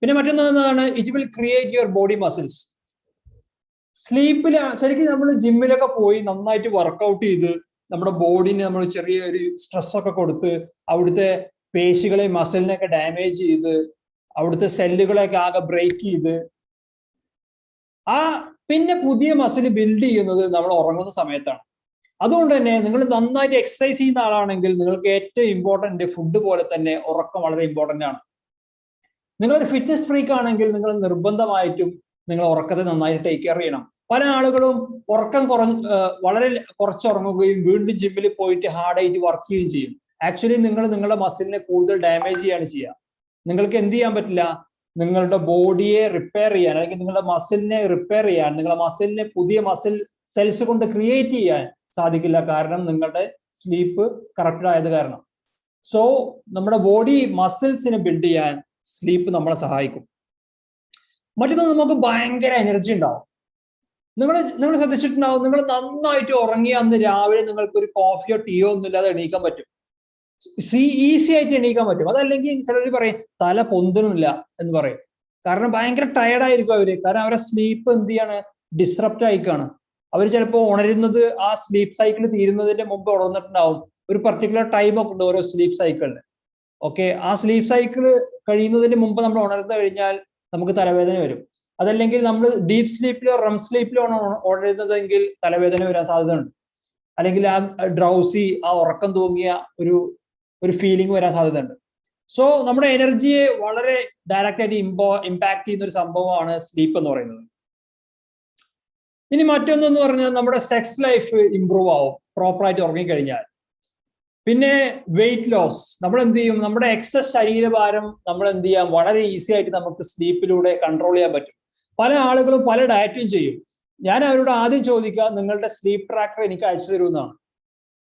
S2: പിന്നെ മറ്റൊന്നാണ് it will create your body muscles. സ്ലീപ്പിൽ ശരിക്കും നമ്മൾ ജിമ്മിലൊക്കെ പോയി നന്നായിട്ട് വർക്കൗട്ട് ചെയ്ത് നമ്മുടെ ബോഡിന് നമ്മൾ ചെറിയൊരു സ്ട്രെസ് ഒക്കെ കൊടുത്ത് അവിടുത്തെ പേശികളെ മസിലിനെയൊക്കെ ഡാമേജ് ചെയ്ത് അവിടുത്തെ സെല്ലുകളെയൊക്കെ ആകെ ബ്രേക്ക് ചെയ്ത് പിന്നെ പുതിയ മസിൽ ബിൽഡ് ചെയ്യുന്നത് നമ്മൾ ഉറങ്ങുന്ന സമയത്താണ്. അതുകൊണ്ട് തന്നെ നിങ്ങൾ നന്നായിട്ട് എക്സസൈസ് ചെയ്യുന്ന ആളാണെങ്കിൽ നിങ്ങൾക്ക് ഏറ്റവും ഇമ്പോർട്ടന്റ് ഫുഡ് പോലെ തന്നെ ഉറക്കം വളരെ ഇമ്പോർട്ടന്റ് ആണ്. നിങ്ങളൊരു ഫിറ്റ്നസ് ഫ്രീക്ക് ആണെങ്കിൽ നിങ്ങൾ നിർബന്ധമായിട്ടും നിങ്ങൾ ഉറക്കത്തെ നന്നായിട്ട് ടേക്ക് കെയർ ചെയ്യണം. പല ആളുകളും ഉറക്കം വളരെ കുറച്ച് ഉറങ്ങുകയും വീണ്ടും ജിമ്മിൽ പോയിട്ട് ഹാർഡായിട്ട് വർക്ക് ചെയ്യുകയും ചെയ്യും. ആക്ച്വലി നിങ്ങൾ നിങ്ങളുടെ മസിലിനെ കൂടുതൽ ഡാമേജ് ചെയ്യാണ് ചെയ്യുക. നിങ്ങൾക്ക് എന്ത് ചെയ്യാൻ പറ്റില്ല, നിങ്ങളുടെ ബോഡിയെ റിപ്പയർ ചെയ്യാൻ, അല്ലെങ്കിൽ നിങ്ങളുടെ മസിലിനെ റിപ്പയർ ചെയ്യാൻ, നിങ്ങളുടെ മസിലിനെ പുതിയ മസിൽ സെൽസ് കൊണ്ട് ക്രിയേറ്റ് ചെയ്യാൻ സാധിക്കില്ല. കാരണം നിങ്ങളുടെ സ്ലീപ്പ് കറക്റ്റ് ആയത് കാരണം. സോ നമ്മുടെ ബോഡി മസിൽസിനെ ബിൽഡ് ചെയ്യാൻ സ്ലീപ്പ് നമ്മളെ സഹായിക്കും. മറ്റൊന്ന്, നമുക്ക് ഭയങ്കര എനർജി ഉണ്ടാവും. നിങ്ങൾ ശ്രദ്ധിച്ചിട്ടുണ്ടാവും, നിങ്ങൾ നന്നായിട്ട് ഉറങ്ങി അന്ന് രാവിലെ നിങ്ങൾക്ക് ഒരു കോഫിയോ ടീയോ ഒന്നും ഇല്ലാതെ എണീക്കാൻ പറ്റും, ഈസി ആയിട്ട് എണീക്കാൻ പറ്റും. അതല്ലെങ്കിൽ ചിലർ പറയും തല പൊന്തണില്ല എന്ന് പറയും. കാരണം ഭയങ്കര ടയർഡായിരിക്കും അവര്. കാരണം അവരുടെ സ്ലീപ്പ് എന്ത് ചെയ്യാണ്, ഡിസ്റപ്റ്റ് ആയിക്കാണ്. അവർ ചിലപ്പോൾ ഉണരുന്നത് ആ സ്ലീപ്പ് സൈക്കിൾ തീരുന്നതിന്റെ മുമ്പ് ഉണർന്നിട്ടുണ്ടാവും. ഒരു പർട്ടിക്കുലർ ടൈം ഒക്കെ ഉണ്ട് ഓരോ സ്ലീപ്പ് സൈക്കിളിന്. ഓക്കെ, ആ സ്ലീപ്പ് സൈക്കിൾ കഴിയുന്നതിന് മുമ്പ് നമ്മൾ ഉണർന്നു കഴിഞ്ഞാൽ നമുക്ക് തലവേദന വരും. അതല്ലെങ്കിൽ നമ്മൾ ഡീപ്പ് സ്ലീപ്പിലോ റെം സ്ലീപ്പിലോ ആണ് ഉണരുന്നതെങ്കിൽ തലവേദന വരാൻ സാധ്യതയുണ്ട്. അല്ലെങ്കിൽ ആ ഡ്രൗസി, ആ ഉറക്കം തൂങ്ങിയ ഒരു ഫീലിംഗ് വരാൻ സാധ്യതയുണ്ട്. സോ നമ്മുടെ എനർജിയെ വളരെ ഡയറക്റ്റ് ആയിട്ട് ഇമ്പാക്ട് ചെയ്യുന്ന ഒരു സംഭവമാണ് സ്ലീപ്പ് എന്ന് പറയുന്നത്. ഇനി മറ്റൊന്നെന്ന് പറഞ്ഞാൽ നമ്മുടെ സെക്സ് ലൈഫ് ഇംപ്രൂവ് ആവും പ്രോപ്പറായിട്ട് ഉറങ്ങിക്കഴിഞ്ഞാൽ. പിന്നെ വെയിറ്റ് ലോസ്, നമ്മൾ എന്ത് ചെയ്യും, നമ്മുടെ എക്സസ് ശരീരഭാരം നമ്മൾ എന്ത് ചെയ്യാം, വളരെ ഈസി ആയിട്ട് നമുക്ക് സ്ലീപ്പിലൂടെ കൺട്രോൾ ചെയ്യാൻ പറ്റും. പല ആളുകളും പല ഡയറ്റും ചെയ്യും. ഞാൻ അവരോട് ആദ്യം ചോദിക്കുക, നിങ്ങളുടെ സ്ലീപ്പ് ട്രാക്കർ എനിക്ക് അയച്ചു തരുമെന്നാണ്.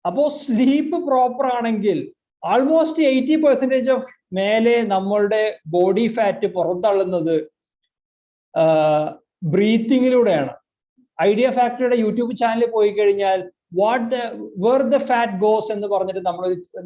S2: അപ്പോൾ സ്ലീപ്പ് പ്രോപ്പർ ആണെങ്കിൽ ആൾമോസ്റ്റ് 80% ഓഫ് മേലെ നമ്മളുടെ ബോഡി ഫാറ്റ് പുറന്തള്ളുന്നത് ബ്രീത്തിങ്ങിലൂടെയാണ്. ഐഡിയ ഫാക്ടറിയുടെ യൂട്യൂബ് ചാനലിൽ പോയി കഴിഞ്ഞാൽ വേർ ദ ഫാറ്റ് ഗോസ് എന്ന് പറഞ്ഞിട്ട്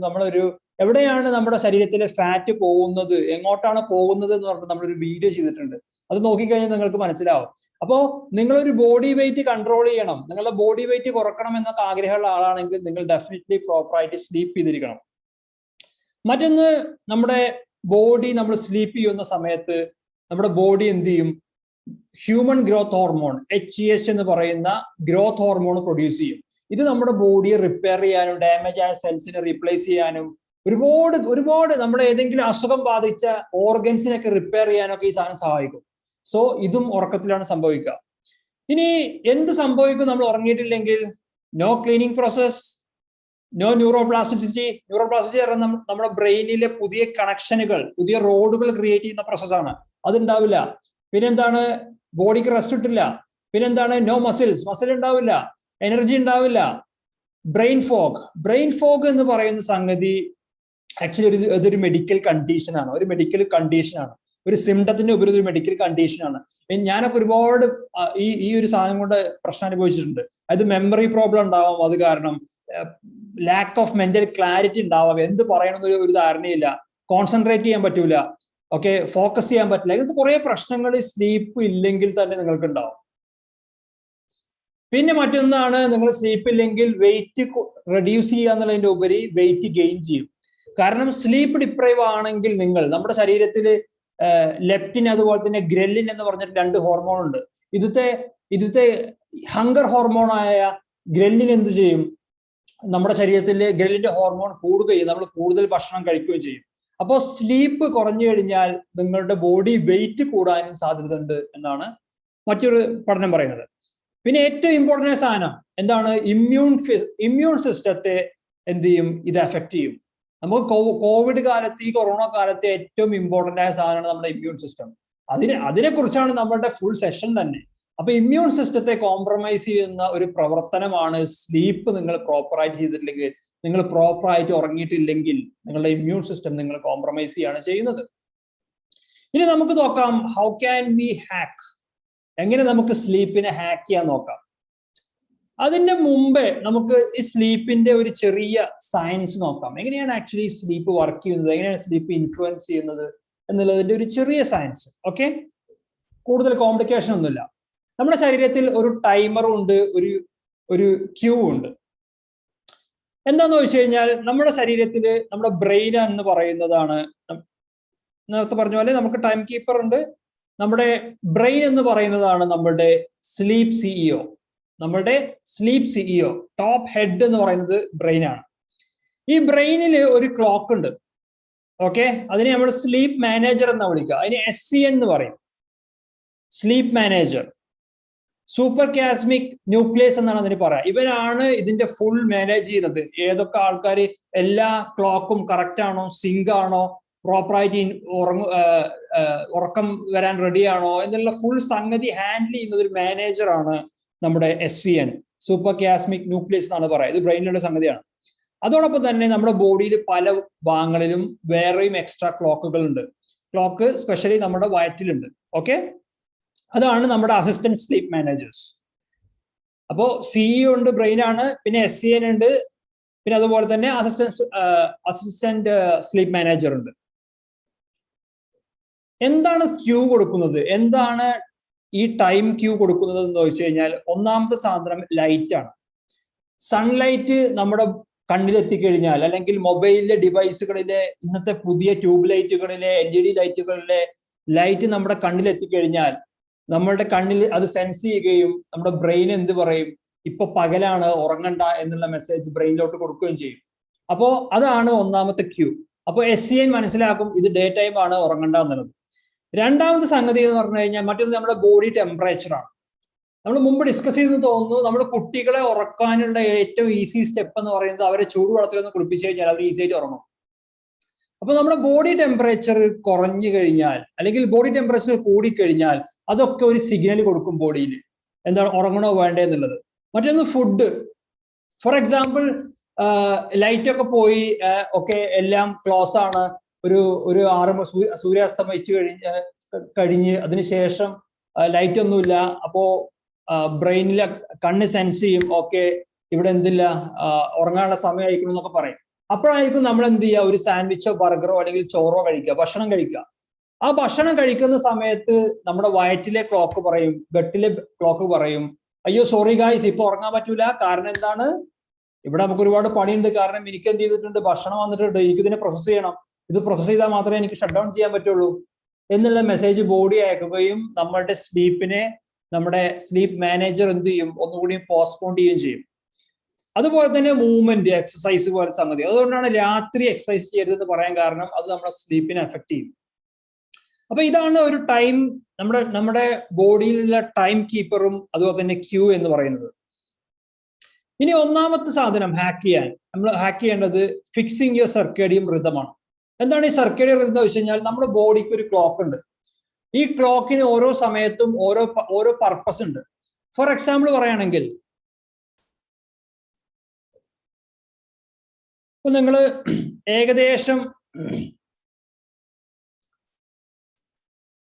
S2: നമ്മളൊരു എവിടെയാണ് നമ്മുടെ ശരീരത്തിലെ ഫാറ്റ് പോകുന്നത്, എങ്ങോട്ടാണ് പോകുന്നത് എന്ന് പറഞ്ഞിട്ട് നമ്മളൊരു വീഡിയോ ചെയ്തിട്ടുണ്ട്. അത് നോക്കിക്കഴിഞ്ഞാൽ നിങ്ങൾക്ക് മനസ്സിലാവും. അപ്പോൾ നിങ്ങളൊരു ബോഡി വെയിറ്റ് കൺട്രോൾ ചെയ്യണം, നിങ്ങളുടെ ബോഡി വെയിറ്റ് കുറക്കണം എന്നൊക്കെ ആഗ്രഹമുള്ള ആളാണെങ്കിൽ നിങ്ങൾ ഡെഫിനറ്റ്ലി പ്രോപ്പറായിട്ട് സ്ലീപ്പ് ചെയ്തിരിക്കണം. മറ്റൊന്ന്, നമ്മുടെ ബോഡി നമ്മൾ സ്ലീപ്പ് ചെയ്യുന്ന സമയത്ത് നമ്മുടെ ബോഡി എന്ത് ചെയ്യും, ഹ്യൂമൻ ഗ്രോത്ത് ഹോർമോൺ HGH എന്ന് പറയുന്ന ഗ്രോത്ത് ഹോർമോൺ പ്രൊഡ്യൂസ് ചെയ്യും. ഇത് നമ്മുടെ ബോഡിയെ റിപ്പയർ ചെയ്യാനും ഡാമേജ് ആയ സെൽസിനെ റീപ്ലേസ് ചെയ്യാനും ഒരുപാട് നമ്മുടെ ഏതെങ്കിലും അസുഖം ബാധിച്ച ഓർഗൻസിനൊക്കെ റിപ്പയർ ചെയ്യാനൊക്കെ ഈ സാധനം സഹായിക്കും. സോ ഇതും ഉറക്കത്തിലാണ് സംഭവിക്കുക. ഇനി എന്ത് സംഭവിക്കും നമ്മൾ ഉറങ്ങിയിട്ടില്ലെങ്കിൽ? No cleaning process, no neuroplasticity. Neuroplasticity പറഞ്ഞാൽ നമ്മുടെ ബ്രെയിനിലെ പുതിയ കണക്ഷനുകൾ, പുതിയ റോഡുകൾ ക്രിയേറ്റ് ചെയ്യുന്ന പ്രോസസ്സാണ്. അതുണ്ടാവില്ല. പിന്നെന്താണ്, ബോഡിക്ക് റെസ്റ്റ് കിട്ടില്ല. പിന്നെന്താണ്, നോ മസിൽ ഉണ്ടാവില്ല, എനർജി ഉണ്ടാവില്ല. ബ്രെയിൻ ഫോഗ് എന്ന് പറയുന്ന സംഗതി ആക്ച്വലി അതൊരു മെഡിക്കൽ കണ്ടീഷനാണ്. ഒരു സിംറ്റത്തിന്റെ ഉപരി ഒരു മെഡിക്കൽ കണ്ടീഷനാണ്. ഞാനൊക്കെ ഒരുപാട് ഈ ഒരു സാധനം കൊണ്ട് പ്രശ്നം അനുഭവിച്ചിട്ടുണ്ട്. അത് മെമ്മറി പ്രോബ്ലം ഉണ്ടാവാം, അത് കാരണം ലാക്ക് ഓഫ് മെന്റൽ ക്ലാരിറ്റി ഉണ്ടാവാം, എന്ത് പറയണമെന്ന് ഒരു ധാരണയില്ല, കോൺസെൻട്രേറ്റ് ചെയ്യാൻ പറ്റൂല, ഓക്കെ, ഫോക്കസ് ചെയ്യാൻ പറ്റില്ല. ഇങ്ങനത്തെ കുറെ പ്രശ്നങ്ങൾ സ്ലീപ്പ് ഇല്ലെങ്കിൽ തന്നെ നിങ്ങൾക്ക് ഉണ്ടാവും. പിന്നെ മറ്റൊന്നാണ്, നിങ്ങൾ സ്ലീപ്പ് ഇല്ലെങ്കിൽ വെയിറ്റ് റെഡ്യൂസ് ചെയ്യുക എന്നുള്ളതിന്റെ ഉപരി വെയിറ്റ് ഗെയിൻ ചെയ്യും. കാരണം സ്ലീപ്പ് ഡിപ്രൈവ് ആണെങ്കിൽ നമ്മുടെ ശരീരത്തിൽ ലെപ്റ്റിൻ അതുപോലെ തന്നെ ഗ്രെല്ലിൻ എന്ന് പറഞ്ഞിട്ട് 2 ഹോർമോൺ ഉണ്ട്. ഇതിന്റെ ഹങ്കർ ഹോർമോണായ ഗ്രലിൻ എന്ത് ചെയ്യും? നമ്മുടെ ശരീരത്തിലെ ഗ്രലിന്റെ ഹോർമോൺ കൂടുകയും നമ്മൾ കൂടുതൽ ഭക്ഷണം കഴിക്കുകയും ചെയ്യും. അപ്പോൾ സ്ലീപ്പ് കുറഞ്ഞു കഴിഞ്ഞാൽ നിങ്ങളുടെ ബോഡി വെയിറ്റ് കൂടാനും സാധ്യതയുണ്ട് എന്നാണ് മറ്റൊരു പഠനം പറയുന്നത്. പിന്നെ ഏറ്റവും ഇമ്പോർട്ടൻ്റ് സാധനം എന്താണ്? ഇമ്മ്യൂൺ സിസ്റ്റത്തെ എന്ത് ചെയ്യും? ഇത് എഫക്ട് ചെയ്യും. നമുക്ക് കോവിഡ് കാലത്ത്, ഈ കൊറോണ കാലത്ത് ഏറ്റവും ഇമ്പോർട്ടൻ്റ് ആയ സാധനമാണ് നമ്മുടെ ഇമ്മ്യൂൺ സിസ്റ്റം. അതിനെക്കുറിച്ചാണ് നമ്മളുടെ ഫുൾ സെഷൻ തന്നെ. അപ്പൊ ഇമ്മ്യൂൺ സിസ്റ്റത്തെ കോംപ്രമൈസ് ചെയ്യുന്ന ഒരു പ്രവർത്തനമാണ് സ്ലീപ്പ്. നിങ്ങൾ പ്രോപ്പറായിട്ട് ചെയ്തിട്ടില്ലെങ്കിൽ, നിങ്ങൾ പ്രോപ്പറായിട്ട് ഉറങ്ങിയിട്ടില്ലെങ്കിൽ നിങ്ങളുടെ ഇമ്മ്യൂൺ സിസ്റ്റം നിങ്ങൾ കോംപ്രമൈസ് ചെയ്യാണ് ചെയ്യുന്നത്. ഇനി നമുക്ക് നോക്കാം, ഹൗ ക്യാൻ വി ഹാക്ക്? എങ്ങനെ നമുക്ക് സ്ലീപ്പിനെ ഹാക്ക് ചെയ്യാൻ നോക്കാം. അതിന്റെ മുമ്പേ നമുക്ക് ഈ സ്ലീപ്പിന്റെ ഒരു ചെറിയ സയൻസ് നോക്കാം. എങ്ങനെയാണ് ആക്ച്വലി സ്ലീപ്പ് വർക്ക് ചെയ്യുന്നത്, എങ്ങനെയാണ് സ്ലീപ്പ് ഇൻഫ്ലുവൻസ് ചെയ്യുന്നത് എന്നുള്ളതിന്റെ ഒരു ചെറിയ സയൻസ്. ഓക്കെ, കൂടുതൽ കോംപ്ലിക്കേഷൻ ഒന്നുമില്ല. നമ്മുടെ ശരീരത്തിൽ ഒരു ടൈമറും ഉണ്ട്, ഒരു ക്യൂ ഉണ്ട്. എന്താന്ന് വെച്ച് കഴിഞ്ഞാൽ നമ്മുടെ ശരീരത്തിൽ നമ്മുടെ ബ്രെയിൻ എന്ന് പറയുന്നതാണ്, നേരത്തെ പറഞ്ഞ പോലെ നമുക്ക് ടൈം കീപ്പർ ഉണ്ട്. നമ്മുടെ ബ്രെയിൻ എന്ന് പറയുന്നതാണ് നമ്മുടെ സ്ലീപ്പ് സിഇഒ. നമ്മുടെ സ്ലീപ്പ് സിഇഒ, ടോപ്പ് ഹെഡ് എന്ന് പറയുന്നത് ബ്രെയിൻ ആണ്. ഈ ബ്രെയിനിൽ ഒരു ക്ലോക്ക് ഉണ്ട്. ഓക്കെ, അതിനെ നമ്മൾ സ്ലീപ്പ് മാനേജർ എന്നാ വിളിക്കുക. അതിന് SCN എന്ന് പറയും, സ്ലീപ്പ് മാനേജർ. സൂപ്പർ ക്യാസ്മിക് ന്യൂക്ലിയസ് എന്നാണ് അതിന് പറയാം. ഇവരാണ് ഇതിന്റെ ഫുൾ മാനേജ് ചെയ്യുന്നത്. ഏതൊക്കെ ആൾക്കാർ എല്ലാ ക്ലോക്കും കറക്റ്റ് ആണോ, സിങ്ക് ആണോ, പ്രോപ്പറായിട്ട് ഉറക്കം വരാൻ റെഡി ആണോ എന്നുള്ള ഫുൾ സംഗതി ഹാൻഡിൽ ചെയ്യുന്നത് ഒരു മാനേജറാണ് നമ്മുടെ SCN, സൂപ്പർ ക്യാസ്മിക് ന്യൂക്ലിയസ് എന്നാണ് പറയുക. ഇത് ബ്രെയിനിലുള്ള സംഗതിയാണ്. അതോടൊപ്പം തന്നെ നമ്മുടെ ബോഡിയിൽ പല ഭാഗങ്ങളിലും വേറെയും എക്സ്ട്രാ ക്ലോക്കുകൾ ഉണ്ട്. ക്ലോക്ക് സ്പെഷ്യലി നമ്മുടെ വയറ്റിലുണ്ട്. ഓക്കെ, അതാണ് നമ്മുടെ അസിസ്റ്റന്റ് സ്ലീപ്പ് മാനേജേഴ്സ്. അപ്പോൾ CEO ഉണ്ട്, ബ്രെയിൻ ആണ്. പിന്നെ SCN ഉണ്ട്. പിന്നെ അതുപോലെ തന്നെ അസിസ്റ്റന്റ് സ്ലീപ്പ് മാനേജർ ഉണ്ട്. എന്താണ് ക്യൂ കൊടുക്കുന്നത്, എന്താണ് ഈ ടൈം ക്യൂ കൊടുക്കുന്നത് എന്ന് ചോദിച്ചു കഴിഞ്ഞാൽ, ഒന്നാമത്തെ സാധനം ലൈറ്റ് ആണ്. സൺലൈറ്റ് നമ്മുടെ കണ്ണിലെത്തിക്കഴിഞ്ഞാൽ, അല്ലെങ്കിൽ മൊബൈലിലെ ഡിവൈസുകളിലെ ഇന്നത്തെ പുതിയ ട്യൂബ് ലൈറ്റുകളിലെ LED ലൈറ്റുകളിലെ ലൈറ്റ് നമ്മുടെ കണ്ണിലെത്തിക്കഴിഞ്ഞാൽ നമ്മളുടെ കണ്ണിൽ അത് സെൻസ് ചെയ്യുകയും നമ്മുടെ ബ്രെയിൻ എന്ത് പറയും, ഇപ്പൊ പകലാണ്, ഉറങ്ങണ്ട എന്നുള്ള മെസ്സേജ് ബ്രെയിനിലോട്ട് കൊടുക്കുകയും ചെയ്യും. അപ്പോ അതാണ് ഒന്നാമത്തെ ക്യൂ. അപ്പോൾ SCN മനസ്സിലാക്കും ഇത് ഡേ ടൈം ആണ്, ഉറങ്ങണ്ട എന്നുള്ളത്. രണ്ടാമത്തെ സംഗതി എന്ന് പറഞ്ഞു കഴിഞ്ഞാൽ മറ്റൊന്ന് നമ്മുടെ ബോഡി ടെമ്പറേച്ചർ ആണ്. നമ്മൾ മുമ്പ് ഡിസ്കസ് ചെയ്തെന്ന് തോന്നുന്നു, നമ്മുടെ കുട്ടികളെ ഉറക്കാനുള്ള ഏറ്റവും ഈസി സ്റ്റെപ്പ് എന്ന് പറയുന്നത് അവരെ ചൂടുവെള്ളത്തിലൊന്ന് കുളിപ്പിച്ചു കഴിഞ്ഞാൽ അവർ ഈസി ആയിട്ട് ഉറങ്ങും. അപ്പൊ നമ്മുടെ ബോഡി ടെമ്പറേച്ചർ കുറഞ്ഞു കഴിഞ്ഞാൽ, അല്ലെങ്കിൽ ബോഡി ടെമ്പറേച്ചർ കൂടിക്കഴിഞ്ഞാൽ, അതൊക്കെ ഒരു സിഗ്നൽ കൊടുക്കും ബോഡിയിൽ, എന്താണ് ഉറങ്ങണോ വേണ്ടേ എന്നുള്ളത്. മറ്റൊന്ന് ഫുഡ്. ഫോർ എക്സാമ്പിൾ, ലൈറ്റ് ഒക്കെ പോയി, ഒക്കെ എല്ലാം ക്ലോസ് ആണ്, ഒരു 6 സൂര്യാസ്തമിച്ച് കഴിഞ്ഞ് അതിനുശേഷം ലൈറ്റ് ഒന്നുമില്ല. അപ്പോ ബ്രെയിനിലെ കണ്ണ് സെൻസ് ചെയ്യും, ഓക്കെ ഇവിടെ എന്തില്ല, ഉറങ്ങാനുള്ള സമയം ആയിരിക്കണം എന്നൊക്കെ പറയും. അപ്പോഴായിരിക്കും നമ്മൾ എന്ത് ചെയ്യുക, ഒരു സാൻഡ്വിച്ചോ ബർഗറോ അല്ലെങ്കിൽ ചോറോ കഴിക്കുക, ഭക്ഷണം കഴിക്കുക. ആ ഭക്ഷണം കഴിക്കുന്ന സമയത്ത് നമ്മുടെ വയറ്റിലെ ക്ലോക്ക് പറയും, ഗട്ടിലെ ക്ലോക്ക് പറയും, അയ്യോ സോറി ഗായ്സ്, ഇപ്പൊ ഉറങ്ങാൻ പറ്റൂല. കാരണം എന്താണ്, ഇവിടെ നമുക്ക് ഒരുപാട് പണിയുണ്ട്. കാരണം എനിക്ക് എന്ത് ചെയ്തിട്ടുണ്ട്, ഭക്ഷണം വന്നിട്ടുണ്ട്, എനിക്ക് ഇതിനെ പ്രോസസ് ചെയ്യണം, ഇത് പ്രോസസ് ചെയ്താൽ മാത്രമേ എനിക്ക് ഷട്ട് ഡൗൺ ചെയ്യാൻ പറ്റുള്ളൂ എന്നുള്ള മെസ്സേജ് ബോഡി അയക്കുകയും നമ്മളുടെ സ്ലീപ്പിനെ നമ്മുടെ സ്ലീപ്പ് മാനേജർ എന്ത് ചെയ്യും, ഒന്നുകൂടി പോസ്റ്റ്പോൺ ചെയ്യുകയും ചെയ്യും. അതുപോലെ തന്നെ മൂവ്മെന്റ്, എക്സസൈസ് പോലെ സംഗതി. അതുകൊണ്ടാണ് രാത്രി എക്സസൈസ് ചെയ്യരുതെന്ന് പറയാൻ കാരണം, അത് നമ്മുടെ സ്ലീപ്പിനെ എഫക്ട് ചെയ്യും. അപ്പൊ ഇതാണ് ഒരു ടൈം, നമ്മുടെ ബോഡിയിലുള്ള ടൈം കീപ്പറും അതുപോലെ തന്നെ ക്യൂ എന്ന് പറയുന്നത്. ഇനി ഒന്നാമത്തെ സാധനം നമ്മൾ ഹാക്ക് ചെയ്യേണ്ടത് ഫിക്സിങ് യുവർ സർക്കേഡിയം റിതമാണ്. എന്താണ് ഈ സർക്കേഡിയം റിതം എന്ന് വെച്ച് കഴിഞ്ഞാൽ, നമ്മുടെ ബോഡിക്ക് ഒരു ക്ലോക്ക് ഉണ്ട്. ഈ ക്ലോക്കിന് ഓരോ സമയത്തും ഓരോ പർപ്പസ് ഉണ്ട്. ഫോർ എക്സാമ്പിൾ പറയുകയാണെങ്കിൽ, ഇപ്പൊ നിങ്ങൾ ഏകദേശം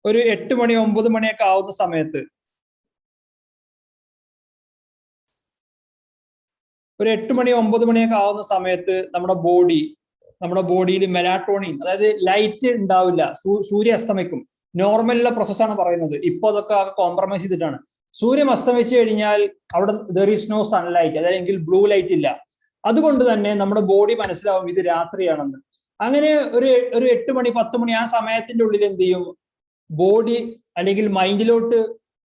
S2: ഒരു 8 മണി 9 മണിയൊക്കെ ആവുന്ന സമയത്ത്, ഒരു 8 മണി 9 മണിയൊക്കെ ആവുന്ന സമയത്ത് നമ്മുടെ ബോഡിയിൽ മെലാറ്റോണിൻ, അതായത് ലൈറ്റ് ഉണ്ടാവില്ല, സൂര്യ അസ്തമിക്കും. നോർമലുള്ള പ്രോസസ്സാണ് പറയുന്നത്. ഇപ്പൊ അതൊക്കെ കോംപ്രമൈസ് ചെയ്തിട്ടാണ്. സൂര്യൻ അസ്തമിച്ചു കഴിഞ്ഞാൽ അവിടെ ദർ ഈസ് നോ സൺലൈറ്റ്, അതായത് ബ്ലൂ ലൈറ്റ് ഇല്ല. അതുകൊണ്ട് തന്നെ നമ്മുടെ ബോഡി മനസ്സിലാവും ഇത് രാത്രിയാണെന്ന്. അങ്ങനെ ഒരു 8 മണി 10 മണി ആ സമയത്തിന്റെ ഉള്ളിൽ എന്ത് ചെയ്യും, ബോഡി അല്ലെങ്കിൽ മൈൻഡിലോട്ട്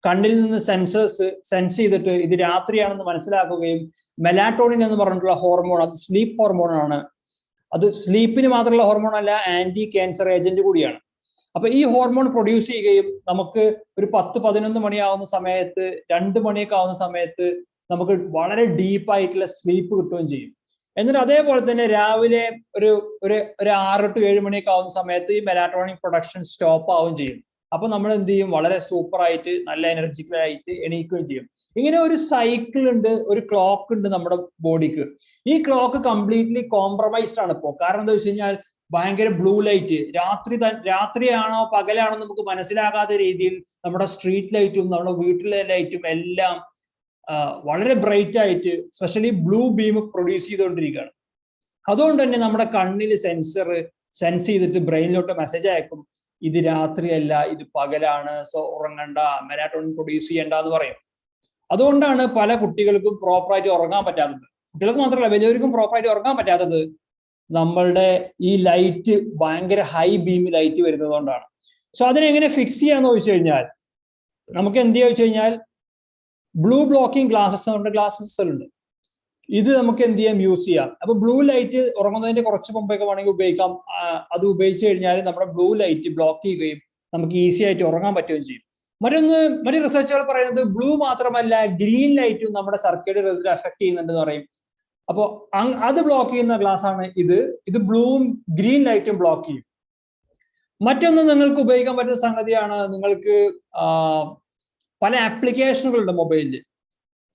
S2: കണ്ണിൽ നിന്ന് സെൻസേഴ്സ് സെൻസ് ചെയ്തിട്ട് ഇത് രാത്രിയാണെന്ന് മനസ്സിലാക്കുകയും മെലാറ്റോണിൻ എന്ന് പറഞ്ഞിട്ടുള്ള ഹോർമോൺ, അത് സ്ലീപ്പ് ഹോർമോണാണ്. അത് സ്ലീപ്പിന് മാത്രമുള്ള ഹോർമോൺ അല്ല, ആന്റി ക്യാൻസർ ഏജന്റ് കൂടിയാണ്. അപ്പൊ ഈ ഹോർമോൺ പ്രൊഡ്യൂസ് ചെയ്യുകയും നമുക്ക് ഒരു 10-11 മണിയാവുന്ന സമയത്ത്, 2 മണിയൊക്കെ ആവുന്ന സമയത്ത് നമുക്ക് വളരെ ഡീപ്പായിട്ടുള്ള സ്ലീപ്പ് കിട്ടുകയും ചെയ്യും. എന്നിട്ട് അതേപോലെ തന്നെ രാവിലെ ഒരു 6 to 7 മണിയൊക്കെ ആവുന്ന സമയത്ത് ഈ മെലാറ്റോണിൻ പ്രൊഡക്ഷൻ സ്റ്റോപ്പ് ആവുകയും ചെയ്യും. അപ്പൊ നമ്മൾ എന്ത് ചെയ്യും, വളരെ സൂപ്പർ ആയിട്ട് നല്ല എനർജിക്കലായിട്ട് എണീക്കുകയും ചെയ്യും. ഇങ്ങനെ ഒരു സൈക്കിൾ ഉണ്ട്, ഒരു ക്ലോക്ക് ഉണ്ട് നമ്മുടെ ബോഡിക്ക്. ഈ ക്ലോക്ക് കംപ്ലീറ്റ്ലി കോംപ്രമൈസ്ഡ് ആണ് ഇപ്പോൾ. കാരണം എന്താ വെച്ച് കഴിഞ്ഞാൽ ഭയങ്കര ബ്ലൂ ലൈറ്റ്, രാത്രിയാണോ പകലാണോ നമുക്ക് മനസ്സിലാകാത്ത രീതിയിൽ നമ്മുടെ സ്ട്രീറ്റ് ലൈറ്റും നമ്മുടെ വീട്ടിലെ ലൈറ്റും എല്ലാം വളരെ ബ്രൈറ്റ് ആയിട്ട് സ്പെഷ്യലി ബ്ലൂ ബീം പ്രൊഡ്യൂസ് ചെയ്തുകൊണ്ടിരിക്കുകയാണ്. അതുകൊണ്ട് തന്നെ നമ്മുടെ കണ്ണിൽ സെൻസ് ചെയ്തിട്ട് ബ്രെയിനിലോട്ട് മെസ്സേജ് അയക്കും, ഇത് രാത്രിയല്ല, ഇത് പകലാണ്, സോ ഉറങ്ങണ്ട, മെലാറ്റോണിൻ പ്രൊഡ്യൂസ് ചെയ്യണ്ട എന്ന് പറയും. അതുകൊണ്ടാണ് പല കുട്ടികൾക്കും പ്രോപ്പറായിട്ട് ഉറങ്ങാൻ പറ്റാത്തത്. കുട്ടികൾക്ക് മാത്രമല്ല, വലിയവർക്കും പ്രോപ്പറായിട്ട് ഉറങ്ങാൻ പറ്റാത്തത് നമ്മളുടെ ഈ ലൈറ്റ് ഭയങ്കര ഹൈ ബീം ലൈറ്റ് വരുന്നത് കൊണ്ടാണ്. സോ അതിനെങ്ങനെ ഫിക്സ് ചെയ്യാന്ന് ചോദിച്ചു കഴിഞ്ഞാൽ നമുക്ക് എന്ത് ചെയ്യാ വെച്ച് കഴിഞ്ഞാൽ ബ്ലൂ ബ്ലോക്കിംഗ് ഗ്ലാസസ് ഉണ്ട്. ഇത് നമുക്ക് എന്ത് ചെയ്യാം, യൂസ് ചെയ്യാം. അപ്പൊ ബ്ലൂ ലൈറ്റ് ഉറങ്ങുന്നതിന്റെ കുറച്ച് മുമ്പൊക്കെ വേണമെങ്കിൽ ഉപയോഗിക്കാം. അത് ഉപയോഗിച്ച് കഴിഞ്ഞാൽ നമ്മുടെ ബ്ലൂ ലൈറ്റ് ബ്ലോക്ക് ചെയ്യുകയും നമുക്ക് ഈസി ആയിട്ട് ഉറങ്ങാൻ പറ്റുകയും ചെയ്യും. മറ്റു റിസർച്ചുകൾ പറയുന്നത് ബ്ലൂ മാത്രമല്ല, ഗ്രീൻ ലൈറ്റും നമ്മുടെ സർക്കൈഡിയൻ റിതത്തെ അഫക്ട് ചെയ്യുന്നുണ്ടെന്ന് പറയും. അപ്പോൾ അത് ബ്ലോക്ക് ചെയ്യുന്ന ഗ്ലാസ് ആണ് ഇത് ബ്ലൂവും ഗ്രീൻ ലൈറ്റും ബ്ലോക്ക് ചെയ്യും. മറ്റൊന്ന് നിങ്ങൾക്ക് ഉപയോഗിക്കാൻ പറ്റുന്ന സംഗതിയാണ്, നിങ്ങൾക്ക് പല ആപ്ലിക്കേഷനുകളുണ്ട് മൊബൈലിൽ.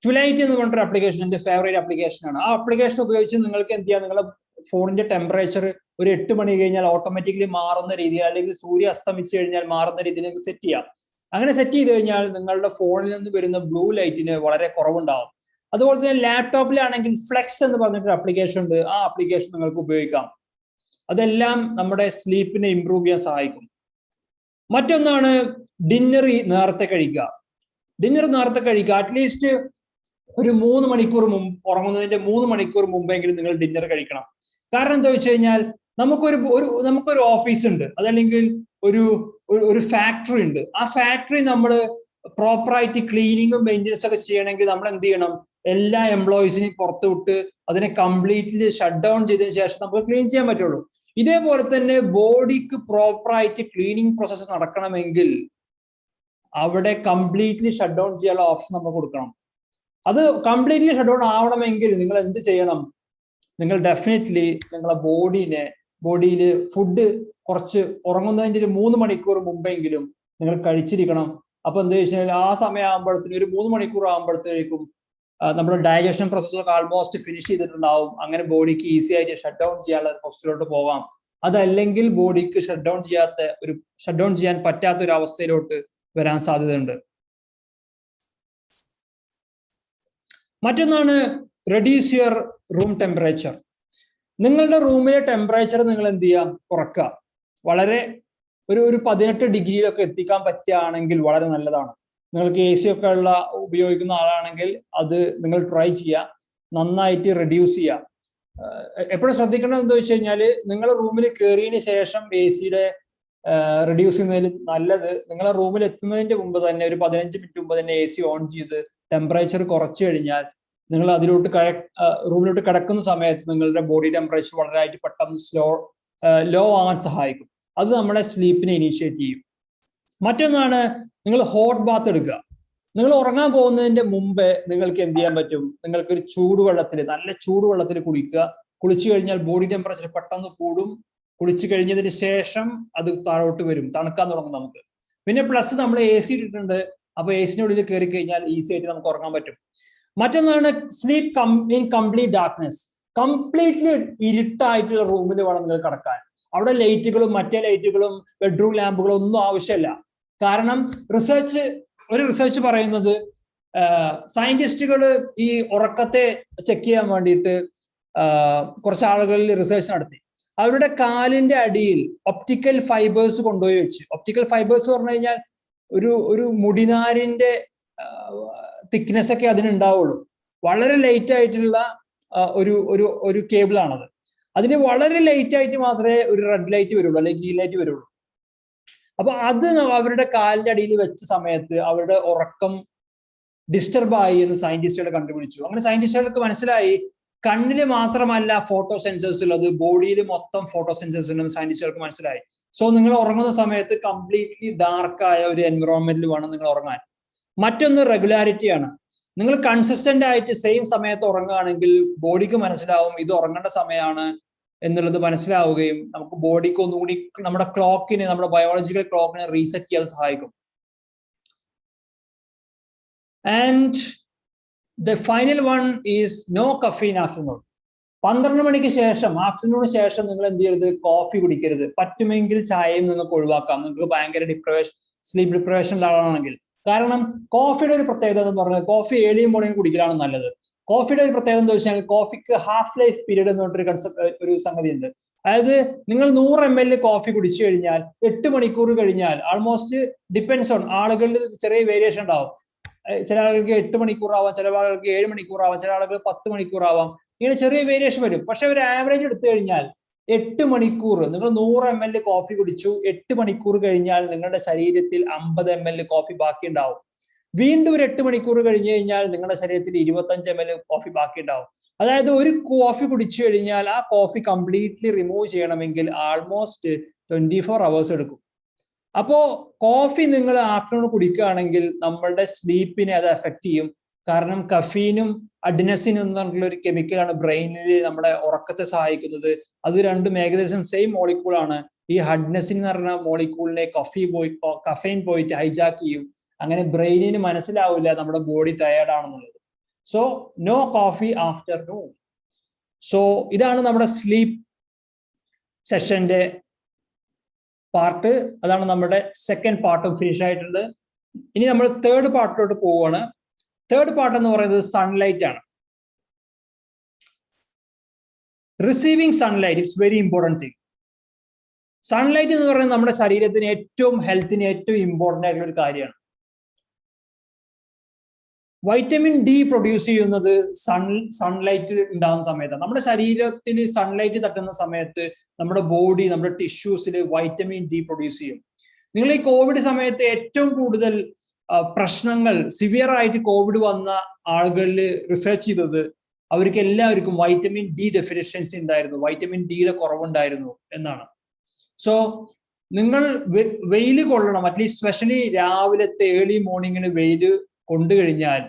S2: ട്വിലൈറ്റ് എന്ന് പറഞ്ഞൊരു ആപ്ലിക്കേഷൻ എൻ്റെ ഫേവറേറ്റ് ആപ്ലിക്കേഷൻ ആണ്. ആ ആപ്ലിക്കേഷൻ ഉപയോഗിച്ച് നിങ്ങൾക്ക് എന്ത് ചെയ്യാം, നിങ്ങളുടെ ഫോണിന്റെ ടെമ്പറേച്ചർ ഒരു 8 മണി കഴിഞ്ഞാൽ ഓട്ടോമാറ്റിക്കലി മാറുന്ന രീതിയിൽ, അല്ലെങ്കിൽ സൂര്യ അസ്തമിച്ചു കഴിഞ്ഞാൽ മാറുന്ന രീതിയിൽ നിങ്ങൾക്ക് സെറ്റ് ചെയ്യാം. അങ്ങനെ സെറ്റ് ചെയ്ത് കഴിഞ്ഞാൽ നിങ്ങളുടെ ഫോണിൽ നിന്ന് വരുന്ന ബ്ലൂ ലൈറ്റിന് വളരെ കുറവുണ്ടാവും. അതുപോലെ തന്നെ ലാപ്ടോപ്പിലാണെങ്കിൽ ഫ്ലെക്സ് എന്ന് പറഞ്ഞിട്ടൊരു ആപ്ലിക്കേഷൻ ഉണ്ട്. ആ ആപ്ലിക്കേഷൻ നിങ്ങൾക്ക് ഉപയോഗിക്കാം. അതെല്ലാം നമ്മുടെ സ്ലീപ്പിനെ ഇംപ്രൂവ് ചെയ്യാൻ സഹായിക്കും. മറ്റൊന്നാണ് ഡിന്നർ നേരത്തെ കഴിക്കുക. അറ്റ്ലീസ്റ്റ് ഒരു 3 മണിക്കൂർ മുമ്പ്, ഉറങ്ങുന്നതിന്റെ 3 മണിക്കൂർ മുമ്പെങ്കിലും നിങ്ങൾ ഡിന്നർ കഴിക്കണം. കാരണം എന്താ വെച്ച് കഴിഞ്ഞാൽ നമുക്കൊരു ഓഫീസ് ഉണ്ട്, അതല്ലെങ്കിൽ ഒരു ഫാക്ടറി ഉണ്ട്. ആ ഫാക്ടറി നമ്മൾ പ്രോപ്പറായിട്ട് ക്ലീനിങ്ങും മെയിൻ്റെനൻസ് ഒക്കെ ചെയ്യണമെങ്കിൽ നമ്മൾ എന്ത് ചെയ്യണം, എല്ലാ എംപ്ലോയീസിനെയും പുറത്തു വിട്ട് അതിനെ കംപ്ലീറ്റ്ലി ഷട്ട് ഡൗൺ ചെയ്തതിനു ശേഷം നമുക്ക് ക്ലീൻ ചെയ്യാൻ പറ്റുള്ളൂ. ഇതേപോലെ തന്നെ ബോഡിക്ക് പ്രോപ്പറായിട്ട് ക്ലീനിങ് പ്രോസസ്സ് നടക്കണമെങ്കിൽ അവിടെ കംപ്ലീറ്റ്ലി ഷട്ട് ഡൗൺ ചെയ്യാനുള്ള ഓപ്ഷൻ നമ്മൾ കൊടുക്കണം. അത് കംപ്ലീറ്റ്ലി ഷട്ട് ഡൗൺ ആവണമെങ്കിൽ നിങ്ങൾ എന്ത് ചെയ്യണം, നിങ്ങൾ ഡെഫിനറ്റ്ലി നിങ്ങളെ ബോഡിയിൽ ഫുഡ് കുറച്ച് ഉറങ്ങുന്നതിൻ്റെ ഒരു 3 മണിക്കൂർ മുമ്പെങ്കിലും നിങ്ങൾ കഴിച്ചിരിക്കണം. അപ്പൊ എന്താ വെച്ചാൽ ആ സമയം ആകുമ്പോഴത്തേക്കും ഒരു 3 മണിക്കൂർ ആകുമ്പോഴത്തേക്കും നമ്മുടെ ഡൈജഷൻ പ്രോസസ്സൊക്കെ ആൾമോസ്റ്റ് ഫിനിഷ് ചെയ്തിട്ടുണ്ടാവും. അങ്ങനെ ബോഡിക്ക് ഈസി ആയിട്ട് ഷട്ട് ഡൗൺ ചെയ്യാനുള്ള ഒരു പൊസിഷനിലോട്ട് പോവാം. അതല്ലെങ്കിൽ ബോഡിക്ക് ഷട്ട് ഡൗൺ ചെയ്യാൻ പറ്റാത്ത ഒരു അവസ്ഥയിലോട്ട് വരാൻ സാധ്യതയുണ്ട്. മറ്റൊന്നാണ് റെഡ്യൂസ് യുവർ റൂം ടെമ്പറേച്ചർ. നിങ്ങളുടെ റൂമിലെ ടെമ്പറേച്ചർ നിങ്ങൾ എന്ത് ചെയ്യുക, കുറക്കുക. വളരെ ഒരു 18 ഡിഗ്രിയിലൊക്കെ എത്തിക്കാൻ പറ്റുകയാണെങ്കിൽ വളരെ നല്ലതാണ്. നിങ്ങൾക്ക് AC ഒക്കെ ഉപയോഗിക്കുന്ന ആളാണെങ്കിൽ അത് നിങ്ങൾ ട്രൈ ചെയ്യുക, നന്നായിട്ട് റെഡ്യൂസ് ചെയ്യുക. എപ്പോഴും ശ്രദ്ധിക്കേണ്ടത് എന്താ വെച്ച് കഴിഞ്ഞാൽ, നിങ്ങളുടെ റൂമിൽ കയറിയതിന് ശേഷം AC-യുടെ റെഡ്യൂസ് ചെയ്യുന്നതിൽ നല്ലത് നിങ്ങളെ റൂമിൽ എത്തുന്നതിന്റെ മുമ്പ് തന്നെ ഒരു 15 മിനിറ്റ് മുമ്പ് തന്നെ AC ഓൺ ചെയ്ത് ടെമ്പറേച്ചർ കുറച്ചു കഴിഞ്ഞാൽ നിങ്ങൾ റൂമിലോട്ട് കിടക്കുന്ന സമയത്ത് നിങ്ങളുടെ ബോഡി ടെമ്പറേച്ചർ വളരെ പെട്ടെന്ന് ലോ ആകാൻ സഹായിക്കും. അത് നമ്മുടെ സ്ലീപ്പിനെ ഇനീഷ്യേറ്റ് ചെയ്യും. മറ്റൊന്നാണ് നിങ്ങൾ ഹോട്ട് ബാത്ത് എടുക്കുക. നിങ്ങൾ ഉറങ്ങാൻ പോകുന്നതിന്റെ മുമ്പ് നിങ്ങൾക്ക് എന്ത് ചെയ്യാൻ പറ്റും, നിങ്ങൾക്കൊരു നല്ല ചൂടുവെള്ളത്തിൽ കുളിച്ചു കഴിഞ്ഞാൽ ബോഡി ടെമ്പറേച്ചർ പെട്ടെന്ന് കൂടും. കുളിച്ചു കഴിഞ്ഞതിന് ശേഷം അത് താഴോട്ട് വരും, തണുക്കാൻ തുടങ്ങും നമുക്ക്. പിന്നെ പ്ലസ് നമ്മൾ AC ഇട്ടിട്ടുണ്ട്, അപ്പൊ AC-നുള്ളിൽ കയറി കഴിഞ്ഞാൽ ഈസി ആയിട്ട് നമുക്ക് ഉറങ്ങാൻ പറ്റും. മറ്റൊന്നാണ് sleep in complete darkness. Completely ഇരുട്ടായിട്ടുള്ള റൂമിൽ വേണം നിങ്ങൾ കിടക്കാൻ. അവിടെ മറ്റേ ലൈറ്റുകളും ബെഡ്റൂം ലാമ്പുകളും ഒന്നും ആവശ്യമില്ല. കാരണം റിസർച്ച് പറയുന്നത്, സയന്റിസ്റ്റുകൾ ഈ ഉറക്കത്തെ ചെക്ക് ചെയ്യാൻ വേണ്ടിയിട്ട് കുറച്ച് ആളുകളിൽ റിസർച്ച് നടത്തി. അവരുടെ കാലിന്റെ അടിയിൽ ഒപ്റ്റിക്കൽ ഫൈബേഴ്സ് കൊണ്ടുപോയി വെച്ച്. ഒപ്റ്റിക്കൽ ഫൈബേഴ്സ് പറഞ്ഞു കഴിഞ്ഞാൽ ഒരു മുടിനാരിന്റെ തിക്നെസ് ഒക്കെ അതിനുണ്ടാവുള്ളൂ. വളരെ ലൈറ്റ് ആയിട്ടുള്ള ഒരു കേബിളാണത്. അതിന് വളരെ ലൈറ്റ് ആയിട്ട് മാത്രമേ ഒരു റെഡ് ലൈറ്റ് വരുള്ളൂ, അല്ലെങ്കിൽ ഗ്രീൻ ലൈറ്റ് വരുള്ളൂ. അപ്പൊ അത് അവരുടെ കാലിന്റെ അടിയിൽ വെച്ച സമയത്ത് അവരുടെ ഉറക്കം ഡിസ്റ്റർബ് ആയി എന്ന് സയന്റിസ്റ്റുകൾ കണ്ടുപിടിച്ചു. അങ്ങനെ സയന്റിസ്റ്റുകൾക്ക് മനസ്സിലായി കണ്ണിന് മാത്രമല്ല ഫോട്ടോ സെൻസേഴ്സ് ഉള്ളത്, ബോഡിയിൽ മൊത്തം ഫോട്ടോ സെൻസേഴ്സ് ഉണ്ടെന്ന് സയന്റിസ്റ്റുകൾക്ക് മനസ്സിലായി. സോ നിങ്ങൾ ഉറങ്ങുന്ന സമയത്ത് കംപ്ലീറ്റ്ലി ഡാർക്കായ ഒരു എൻവിറോൺമെന്റിൽ വേണം നിങ്ങൾ ഉറങ്ങാൻ. മറ്റൊന്ന് റെഗുലാരിറ്റിയാണ്. നിങ്ങൾ കൺസിസ്റ്റന്റ് ആയിട്ട് സെയിം സമയത്ത് ഉറങ്ങുകയാണെങ്കിൽ ബോഡിക്ക് മനസ്സിലാവും ഇത് ഉറങ്ങേണ്ട സമയമാണ് എന്നുള്ളത് മനസ്സിലാവുകയും നമുക്ക് ബോഡിക്ക് ഒന്നുകൂടി നമ്മുടെ ക്ലോക്കിനെ, നമ്മുടെ ബയോളജിക്കൽ ക്ലോക്കിനെ റീസെറ്റ് ചെയ്യാൻ സഹായിക്കും. And the final one is no caffeine afternoon. 12 മണിക്ക് ശേഷം, ആഫ്റ്റർനൂണിന് ശേഷം നിങ്ങൾ എന്ത് ചെയ്യരുത്, കോഫി കുടിക്കരുത്. പറ്റുമെങ്കിൽ ചായയും നിങ്ങൾക്ക് ഒഴിവാക്കാം, നിങ്ങൾക്ക് ഭയങ്കര സ്ലീപ്പ് ഡിപ്രവേഷനിലുള്ള ആളാണെങ്കിൽ. കാരണം കോഫിയുടെ ഒരു പ്രത്യേകത എന്ന് പറഞ്ഞാൽ കോഫി ഏർലി മോർണിംഗ് കുടിക്കലാണ് നല്ലത്. കോഫിയുടെ ഒരു പ്രത്യേകത എന്താ വെച്ചാൽ കോഫിക്ക് ഹാഫ് ലൈഫ് പീരീഡ് എന്ന് പറഞ്ഞിട്ടൊരു ഒരു സംഗതി ഉണ്ട്. അതായത് നിങ്ങൾ 100 ml കോഫി കുടിച്ചു കഴിഞ്ഞാൽ 8 മണിക്കൂർ കഴിഞ്ഞാൽ ആൾമോസ്റ്റ് ഡിപ്പെൻസ് ഓൺ ആളുകളിൽ ചെറിയ വേരിയേഷൻ ഉണ്ടാവും. ചില ആളുകൾക്ക് 8 മണിക്കൂർ ആവാം, ചില ആളുകൾക്ക് 7 മണിക്കൂർ ആവാം, ചില ആളുകൾ 10 മണിക്കൂർ ആവാം. ഇങ്ങനെ ചെറിയ വേരിയേഷൻ വരും. പക്ഷെ ഒരു ആവറേജ് എടുത്തു കഴിഞ്ഞാൽ 8 മണിക്കൂർ, നിങ്ങൾ 100 ml കോഫി കുടിച്ചു, 8 മണിക്കൂർ കഴിഞ്ഞാൽ നിങ്ങളുടെ ശരീരത്തിൽ 50 ml കോഫി ബാക്കി ഉണ്ടാവും. വീണ്ടും ഒരു 8 മണിക്കൂർ കഴിഞ്ഞു കഴിഞ്ഞാൽ നിങ്ങളുടെ ശരീരത്തിൽ 25 ml കോഫി ബാക്കി ഉണ്ടാവും. അതായത് ഒരു കോഫി കുടിച്ചു കഴിഞ്ഞാൽ ആ കോഫി കംപ്ലീറ്റ്ലി റിമൂവ് ചെയ്യണമെങ്കിൽ ആൾമോസ്റ്റ് 24 hours എടുക്കും. അപ്പോ കോഫി നിങ്ങൾ ആഫ്റ്റർനൂൺ കുടിക്കുകയാണെങ്കിൽ നമ്മളുടെ സ്ലീപ്പിനെ അത് എഫക്ട് ചെയ്യും. കാരണം കഫീനും അഡിനസിൻ എന്ന് പറഞ്ഞിട്ടുള്ള ഒരു കെമിക്കലാണ് ബ്രെയിനിൽ നമ്മുടെ ഉറക്കത്തെ സഹായിക്കുന്നത്. അത് രണ്ടും ഏകദേശം സെയിം മോളിക്കൂളാണ്. ഈ അഡിനസിൻ എന്ന് പറഞ്ഞ മോളിക്കൂളിനെ കഫൈൻ പോയിട്ട് ഹൈജാക്ക് ചെയ്യും. അങ്ങനെ ബ്രെയിനിന് മനസ്സിലാവില്ല നമ്മുടെ ബോഡി ടയേർഡ് ആണെന്നുള്ളത്. So no coffee afternoon. So ഇതാണ് നമ്മുടെ സ്ലീപ്പ് സെഷന്റെ പാർട്ട്. അതാണ് നമ്മുടെ സെക്കൻഡ് പാർട്ടും ഫിനിഷ് ആയിട്ടുണ്ട്. ഇനി നമ്മൾ തേർഡ് പാർട്ടിലോട്ട് പോവുകയാണ്. തേർഡ് പാർട്ട് എന്ന് പറയുന്നത് സൺലൈറ്റ് ആണ്. Receiving sunlight it's very important thing. Sunlight എന്ന് പറയുന്നത് നമ്മുടെ ശരീരത്തിന് ഏറ്റവും ഹെൽത്തിന് ഏറ്റവും ഇമ്പോർട്ടൻ്റ് ആയിട്ടുള്ള ഒരു കാര്യമാണ്. വൈറ്റമിൻ ഡി പ്രൊഡ്യൂസ് ചെയ്യുന്നത് സൺലൈറ്റ് ഉണ്ടാകുന്ന സമയത്താണ്. നമ്മുടെ ശരീരത്തിൽ സൺലൈറ്റ് തട്ടുന്ന സമയത്ത് നമ്മുടെ ബോഡി, നമ്മുടെ ടിഷ്യൂസിൽ വൈറ്റമിൻ ഡി പ്രൊഡ്യൂസ് ചെയ്യും. നിങ്ങൾ ഈ കോവിഡ് സമയത്ത് ഏറ്റവും കൂടുതൽ പ്രശ്നങ്ങൾ, സിവിയർ ആയിട്ട് കോവിഡ് വന്ന ആളുകളിൽ റിസർച്ച് ചെയ്തത് അവർക്ക് എല്ലാവർക്കും വൈറ്റമിൻ ഡി ഡെഫിഷ്യൻസി ഉണ്ടായിരുന്നു, വൈറ്റമിൻ ഡിയുടെ കുറവുണ്ടായിരുന്നു എന്നാണ്. സോ നിങ്ങൾ വെയിൽ കൊള്ളണം, അറ്റ്ലീസ്റ്റ് സ്പെഷ്യലി രാവിലത്തെ ഏർലി മോർണിംഗിന് വെയിൽ കൊണ്ടു കഴിഞ്ഞാൽ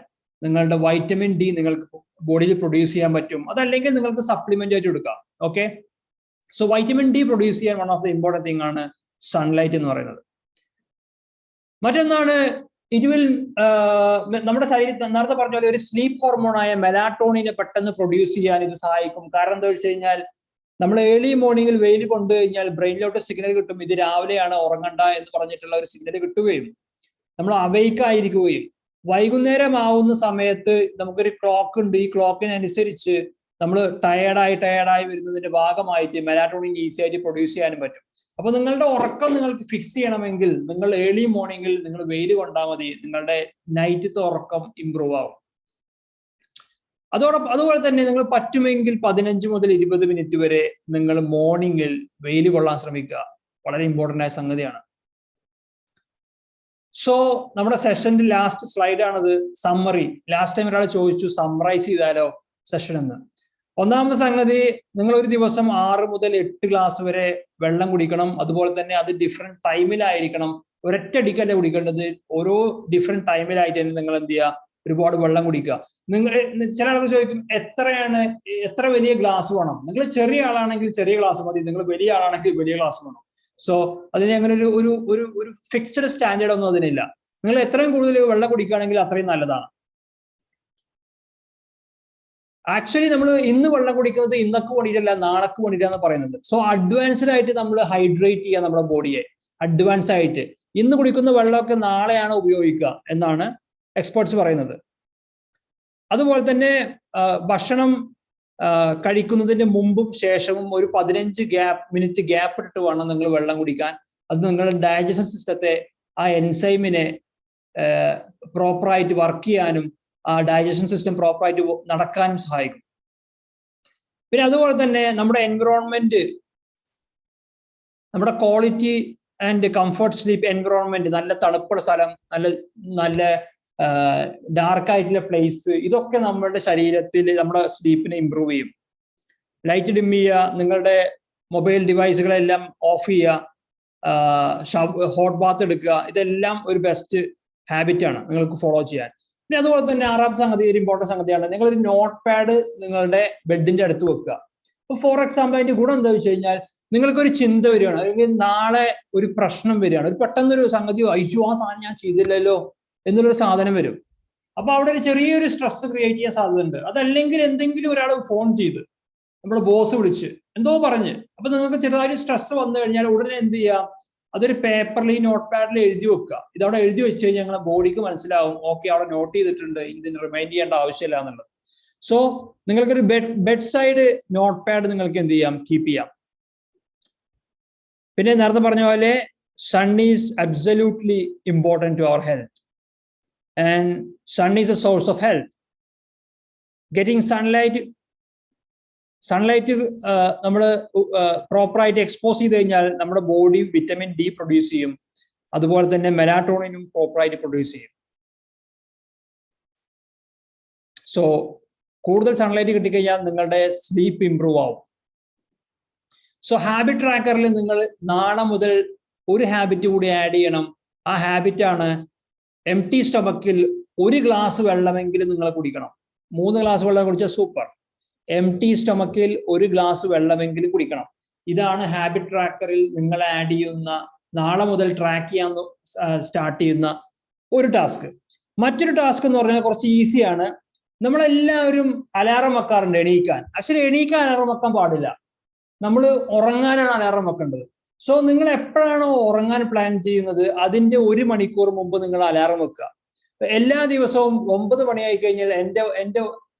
S2: നിങ്ങളുടെ വൈറ്റമിൻ ഡി നിങ്ങൾക്ക് ബോഡിയിൽ പ്രൊഡ്യൂസ് ചെയ്യാൻ പറ്റും. അതല്ലെങ്കിൽ നിങ്ങൾക്ക് സപ്ലിമെന്റ് ആയിട്ട് എടുക്കാം. Okay, so vitamin D produce ചെയ്യാൻ one of the important thing ആണ് സൺലൈറ്റ് എന്ന് പറയുന്നത്. മറ്റൊന്നാണ് നമ്മുടെ ശരീരത്തിൽ നേരത്തെ പറഞ്ഞ പോലെ ഒരു സ്ലീപ്പ് ഹോർമോണായ മെലാറ്റോണിനെ പെട്ടെന്ന് പ്രൊഡ്യൂസ് ചെയ്യാൻ ഇത് സഹായിക്കും. കാരണം എന്താ വെച്ച് കഴിഞ്ഞാൽ നമ്മൾ ഏർലി മോർണിംഗിൽ വെയിൽ കൊണ്ടു കഴിഞ്ഞാൽ ബ്രെയിനിലോട്ട് സിഗ്നൽ കിട്ടും, ഇത് രാവിലെയാണ് ഉറങ്ങണ്ട എന്ന് പറഞ്ഞിട്ടുള്ള ഒരു സിഗ്നൽ കിട്ടുകയും നമ്മൾ അവൈക്ക് ആയിരിക്കുകയും വൈകുന്നേരം ആവുന്ന സമയത്ത് നമുക്കൊരു ക്ലോക്ക് ഉണ്ട്, ഈ ക്ലോക്കിനനുസരിച്ച് നമ്മൾ ടയേർഡായി വരുന്നതിന്റെ ഭാഗമായിട്ട് മെലാറ്റോണിൻ ഈസി ആയിട്ട് പ്രൊഡ്യൂസ് ചെയ്യാനും പറ്റും. അപ്പൊ നിങ്ങളുടെ ഉറക്കം നിങ്ങൾക്ക് ഫിക്സ് ചെയ്യണമെങ്കിൽ നിങ്ങൾ ഏർലി മോർണിംഗിൽ നിങ്ങൾ വെയിൽ കൊണ്ടാൽ മതി, നിങ്ങളുടെ നൈറ്റത്തെ ഉറക്കം ഇംപ്രൂവ് ആവും. അതുപോലെ തന്നെ നിങ്ങൾ പറ്റുമെങ്കിൽ 15 മുതൽ 20 മിനിറ്റ് വരെ നിങ്ങൾ മോർണിംഗിൽ വെയിൽ കൊള്ളാൻ ശ്രമിക്കുക. വളരെ ഇമ്പോർട്ടൻ്റ് ആയ സംഗതിയാണ്. സോ നമ്മുടെ സെഷന്റെ ലാസ്റ്റ് സ്ലൈഡ് ആണത്, സമ്മറി. ലാസ്റ്റ് ടൈം ഒരാൾ ചോദിച്ചു സമ്മറൈസ് ചെയ്താലോ സെഷൻ എന്ന്. ഒന്നാമത്തെ സംഗതി, നിങ്ങൾ ഒരു ദിവസം 6 മുതൽ 8 ഗ്ലാസ് വരെ വെള്ളം കുടിക്കണം. അതുപോലെ തന്നെ അത് ഡിഫറെന്റ് ടൈമിലായിരിക്കണം, ഒരൊറ്റടിക്കല്ല കുടിക്കേണ്ടത്, ഓരോ ഡിഫറെന്റ് ടൈമിലായിട്ട് തന്നെ നിങ്ങൾ എന്ത് ചെയ്യുക, ഒരുപാട് വെള്ളം കുടിക്കുക. നിങ്ങൾ ചില ആളുകൾ ചോദിക്കും എത്ര വലിയ ഗ്ലാസ് വേണം. നിങ്ങൾ ചെറിയ ആളാണെങ്കിൽ ചെറിയ ഗ്ലാസ് മതി, നിങ്ങൾ വലിയ ആളാണെങ്കിൽ വലിയ ഗ്ലാസ് വേണം. സോ അതിന് അങ്ങനെ ഒരു ഫിക്സ്ഡ് സ്റ്റാൻഡേർഡ് ഒന്നും അതിനില്ല. നിങ്ങൾ എത്രയും കൂടുതൽ വെള്ളം കുടിക്കുകയാണെങ്കിൽ അത്രയും നല്ലതാണ്. ആക്ച്വലി നമ്മൾ ഇന്ന് വെള്ളം കുടിക്കുന്നത് ഇന്നക്ക് വേണ്ടിയിട്ടല്ല, നാളക്ക് വേണ്ടിയിട്ടാണ് പറയുന്നത്. സോ അഡ്വാൻസ്ഡ് ആയിട്ട് നമ്മൾ ഹൈഡ്രേറ്റ് ചെയ്യുക നമ്മുടെ ബോഡിയെ. അഡ്വാൻസ് ആയിട്ട് ഇന്ന് കുടിക്കുന്ന വെള്ളമൊക്കെ നാളെയാണ് ഉപയോഗിക്കുക എന്നാണ് എക്സ്പേർട്സ് പറയുന്നത്. അതുപോലെ തന്നെ ഭക്ഷണം കഴിക്കുന്നതിന് മുമ്പും ശേഷവും ഒരു 15 മിനിറ്റ് ഗ്യാപ്പ് ഇട്ടിട്ട് വേണം നിങ്ങൾ വെള്ളം കുടിക്കാൻ. അത് നിങ്ങളുടെ ഡൈജഷൻ സിസ്റ്റത്തെ, ആ എൻസൈമിനെ പ്രോപ്പറായിട്ട് വർക്ക് ചെയ്യാനും ആ ഡൈജഷൻ സിസ്റ്റം പ്രോപ്പറായിട്ട് നടക്കാനും സഹായിക്കും. പിന്നെ അതുപോലെ തന്നെ നമ്മുടെ എൻവിറോൺമെന്റ്, നമ്മുടെ quality and comfort sleep environment, നല്ല തണുപ്പുള്ള സ്ഥലം, നല്ല ഡാർക്ക് ആയിട്ടുള്ള പ്ലേസ്, ഇതൊക്കെ നമ്മുടെ ശരീരത്തിൽ നമ്മുടെ സ്ലീപ്പിനെ ഇമ്പ്രൂവ് ചെയ്യും. ലൈറ്റ് ഡിം ചെയ്യുക, നിങ്ങളുടെ മൊബൈൽ ഡിവൈസുകളെല്ലാം ഓഫ് ചെയ്യുക, ഹോട്ട് ബാത്ത് എടുക്കുക, ഇതെല്ലാം ഒരു ബെസ്റ്റ് ഹാബിറ്റ് ആണ് നിങ്ങൾക്ക് ഫോളോ ചെയ്യാൻ. പിന്നെ അതുപോലെ തന്നെ ആറാമത്തെ സംഗതി, ഒരു ഇമ്പോർട്ടൻറ്റ് സംഗതിയാണ്, നിങ്ങളൊരു നോട്ട് പാഡ് നിങ്ങളുടെ ബെഡിന്റെ അടുത്ത് വെക്കുക. ഇപ്പൊ ഫോർ എക്സാമ്പിൾ അതിന്റെ ഗുണം എന്താ വെച്ച് കഴിഞ്ഞാൽ, നിങ്ങൾക്കൊരു ചിന്ത വരികയാണ്, അല്ലെങ്കിൽ നാളെ ഒരു പ്രശ്നം വരികയാണ്, ഒരു പെട്ടെന്നൊരു സംഗതി, അയ്യോ ആ സാധനം ഞാൻ ചെയ്തില്ലല്ലോ എന്നുള്ളൊരു സാധനം വരും. അപ്പൊ അവിടെ ഒരു ചെറിയൊരു സ്ട്രെസ് ക്രിയേറ്റ് ചെയ്യാൻ സാധ്യതയുണ്ട്. അതല്ലെങ്കിൽ എന്തെങ്കിലും ഒരാൾ ഫോൺ ചെയ്ത്, നമ്മുടെ ബോസ് വിളിച്ച് എന്തോ പറഞ്ഞ്, അപ്പൊ നിങ്ങൾക്ക് ചെറുതായിട്ട് സ്ട്രെസ് വന്നു കഴിഞ്ഞാൽ ഉടനെ എന്ത് ചെയ്യാം, അതൊരു പേപ്പറിൽ, ഈ നോട്ട് പാഡിൽ എഴുതി വെക്കുക. ഇതവിടെ എഴുതി വെച്ച് കഴിഞ്ഞാൽ ഞങ്ങളുടെ ബോഡിക്ക് മനസ്സിലാവും, ഓക്കെ അവിടെ നോട്ട് ചെയ്തിട്ടുണ്ട്, ഇതിന് റിമൈൻഡ് ചെയ്യേണ്ട ആവശ്യമില്ല എന്നുള്ളത്. സോ നിങ്ങൾക്കൊരു ബെഡ് സൈഡ് നോട്ട് പാഡ് നിങ്ങൾക്ക് എന്ത് ചെയ്യാം, കീപ്പ് ചെയ്യാം. പിന്നെ നേരത്തെ പറഞ്ഞ പോലെ sun is absolutely important to our health, and sun is a source of health. Getting sunlight നമ്മൾ പ്രോപ്പറായിട്ട് എക്സ്പോസ് ചെയ്ത് കഴിഞ്ഞാൽ നമ്മുടെ ബോഡി വിറ്റമിൻ ഡി പ്രൊഡ്യൂസ് ചെയ്യും, അതുപോലെ തന്നെ മെലാറ്റോണിനും പ്രോപ്പറായിട്ട് പ്രൊഡ്യൂസ് ചെയ്യും. സോ കൂടുതൽ സൺലൈറ്റ് കിട്ടിക്കഴിഞ്ഞാൽ നിങ്ങളുടെ സ്ലീപ്പ് ഇംപ്രൂവ് ആവും. സോ ഹാബിറ്റ് ട്രാക്കറിൽ നിങ്ങൾ നാളെ മുതൽ ഒരു ഹാബിറ്റ് കൂടി ആഡ് ചെയ്യണം. ആ ഹാബിറ്റ് ആണ് എംപ്റ്റി സ്റ്റൊമക്കിൽ 1 ഗ്ലാസ് വെള്ളമെങ്കിലും നിങ്ങൾ കുടിക്കണം. 3 ഗ്ലാസ് വെള്ളം കുടിച്ചാൽ സൂപ്പർ. എംപ്റ്റി സ്റ്റൊമക്കിൽ 1 ഗ്ലാസ് വെള്ളമെങ്കിലും കുടിക്കണം. ഇതാണ് ഹാബിറ്റ് ട്രാക്കറിൽ നിങ്ങൾ ആഡ് ചെയ്യുന്ന, നാളെ മുതൽ ട്രാക്ക് ചെയ്യാൻ സ്റ്റാർട്ട് ചെയ്യുന്ന ഒരു ടാസ്ക്. മറ്റൊരു ടാസ്ക് എന്ന് പറഞ്ഞാൽ കുറച്ച് ഈസിയാണ്. നമ്മളെല്ലാവരും അലാറം വെക്കാറുണ്ട് എണീക്കാൻ. ആക്ച്വലി എണീക്കാൻ അലാറം വെക്കാൻ പാടില്ല, നമ്മൾ ഉറങ്ങാനാണ് അലാറം വെക്കേണ്ടത്. സോ നിങ്ങൾ എപ്പോഴാണോ ഉറങ്ങാൻ പ്ലാൻ ചെയ്യുന്നത് അതിന്റെ 1 മണിക്കൂർ മുമ്പ് നിങ്ങൾ അലാറം വെക്കുക. എല്ലാ ദിവസവും 9 മണിയായി കഴിഞ്ഞാൽ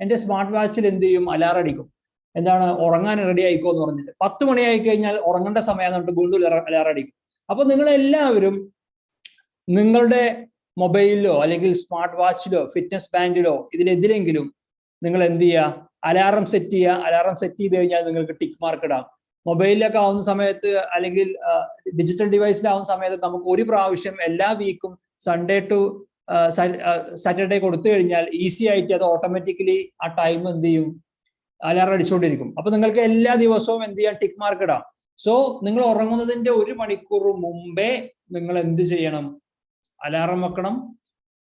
S2: എന്റെ സ്മാർട്ട് വാച്ചിൽ എന്ത് ചെയ്യും, അലാറം അടിക്കും. എന്താണ്, ഉറങ്ങാൻ റെഡി ആയിക്കോ എന്ന് പറഞ്ഞിട്ട്. 10 മണിയായി കഴിഞ്ഞാൽ ഉറങ്ങേണ്ട സമയം എന്നിട്ട് വീണ്ടും അലാറം അടിക്കും. അപ്പൊ നിങ്ങളെല്ലാവരും നിങ്ങളുടെ മൊബൈലിലോ അല്ലെങ്കിൽ സ്മാർട്ട് വാച്ചിലോ ഫിറ്റ്നസ് ബാൻഡിലോ ഇതിലെന്തിലെങ്കിലും നിങ്ങൾ എന്ത് ചെയ്യുക, അലാറം സെറ്റ് ചെയ്യുക. അലാറം സെറ്റ് ചെയ്ത് കഴിഞ്ഞാൽ നിങ്ങൾക്ക് ടിക്ക് മാർക്ക് ഇടാം. മൊബൈലിലൊക്കെ ആവുന്ന സമയത്ത് അല്ലെങ്കിൽ ഡിജിറ്റൽ ഡിവൈസിലാവുന്ന സമയത്ത് നമുക്ക് ഒരു പ്രാവശ്യം എല്ലാ വീക്കും സൺഡേ ടു സാറ്റർഡേ കൊടുത്തു കഴിഞ്ഞാൽ ഈസി ആയിട്ട് അത് ഓട്ടോമാറ്റിക്കലി ആ ടൈം എന്ത് ചെയ്യും, അലാറം അടിച്ചുകൊണ്ടിരിക്കും. അപ്പൊ നിങ്ങൾക്ക് എല്ലാ ദിവസവും എന്ത് ചെയ്യാം, ടിക്ക് മാർക്ക് ഇടാം. സോ നിങ്ങൾ ഉറങ്ങുന്നതിന്റെ 1 മണിക്കൂർ മുമ്പേ നിങ്ങൾ എന്ത് ചെയ്യണം, അലാറം വെക്കണം.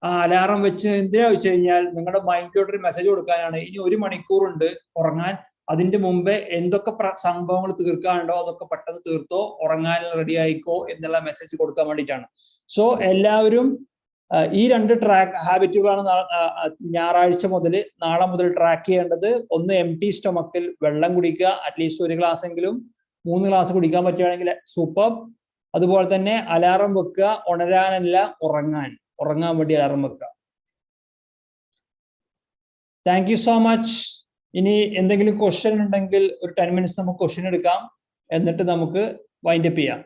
S2: ആ അലാറം വെച്ച് എന്തിനാ വെച്ച് കഴിഞ്ഞാൽ നിങ്ങളുടെ മൈൻഡിലോട്ട് ഒരു മെസ്സേജ് കൊടുക്കാനാണ്, ഇനി 1 മണിക്കൂറുണ്ട് ഉറങ്ങാൻ, അതിന്റെ മുമ്പേ എന്തൊക്കെ സംഭവങ്ങൾ തീർക്കാനുണ്ടോ അതൊക്കെ പെട്ടെന്ന് തീർത്തോ, ഉറങ്ങാൻ റെഡി ആയിക്കോ എന്നുള്ള മെസ്സേജ് കൊടുക്കാൻ വേണ്ടിയിട്ടാണ്. സോ എല്ലാവരും ഈ 2 ട്രാക്ക് ഹാബിറ്റുകളാണ് ഞായറാഴ്ച മുതൽ നാളെ മുതൽ ട്രാക്ക് ചെയ്യേണ്ടത്. ഒന്ന്, എംപ്റ്റി സ്റ്റൊമക്കിൽ വെള്ളം കുടിക്കുക, അറ്റ്ലീസ്റ്റ് 1 ഗ്ലാസ് എങ്കിലും, 3 ഗ്ലാസ് കുടിക്കാൻ പറ്റുകയാണെങ്കിൽ സൂപ്പർ. അതുപോലെ തന്നെ അലാറം വെക്കുക, ഉണരാനല്ല ഉറങ്ങാൻ വേണ്ടി അലാറം വെക്കുക. Thank you so much. ഇനി എന്തെങ്കിലും ക്വസ്റ്റ്യൻ ഉണ്ടെങ്കിൽ ഒരു 10 മിനിറ്റ്സ് നമുക്ക് ക്വസ്റ്റ്യൻ എടുക്കാം, എന്നിട്ട് നമുക്ക് വൈൻഡ് അപ്പ് ചെയ്യാം.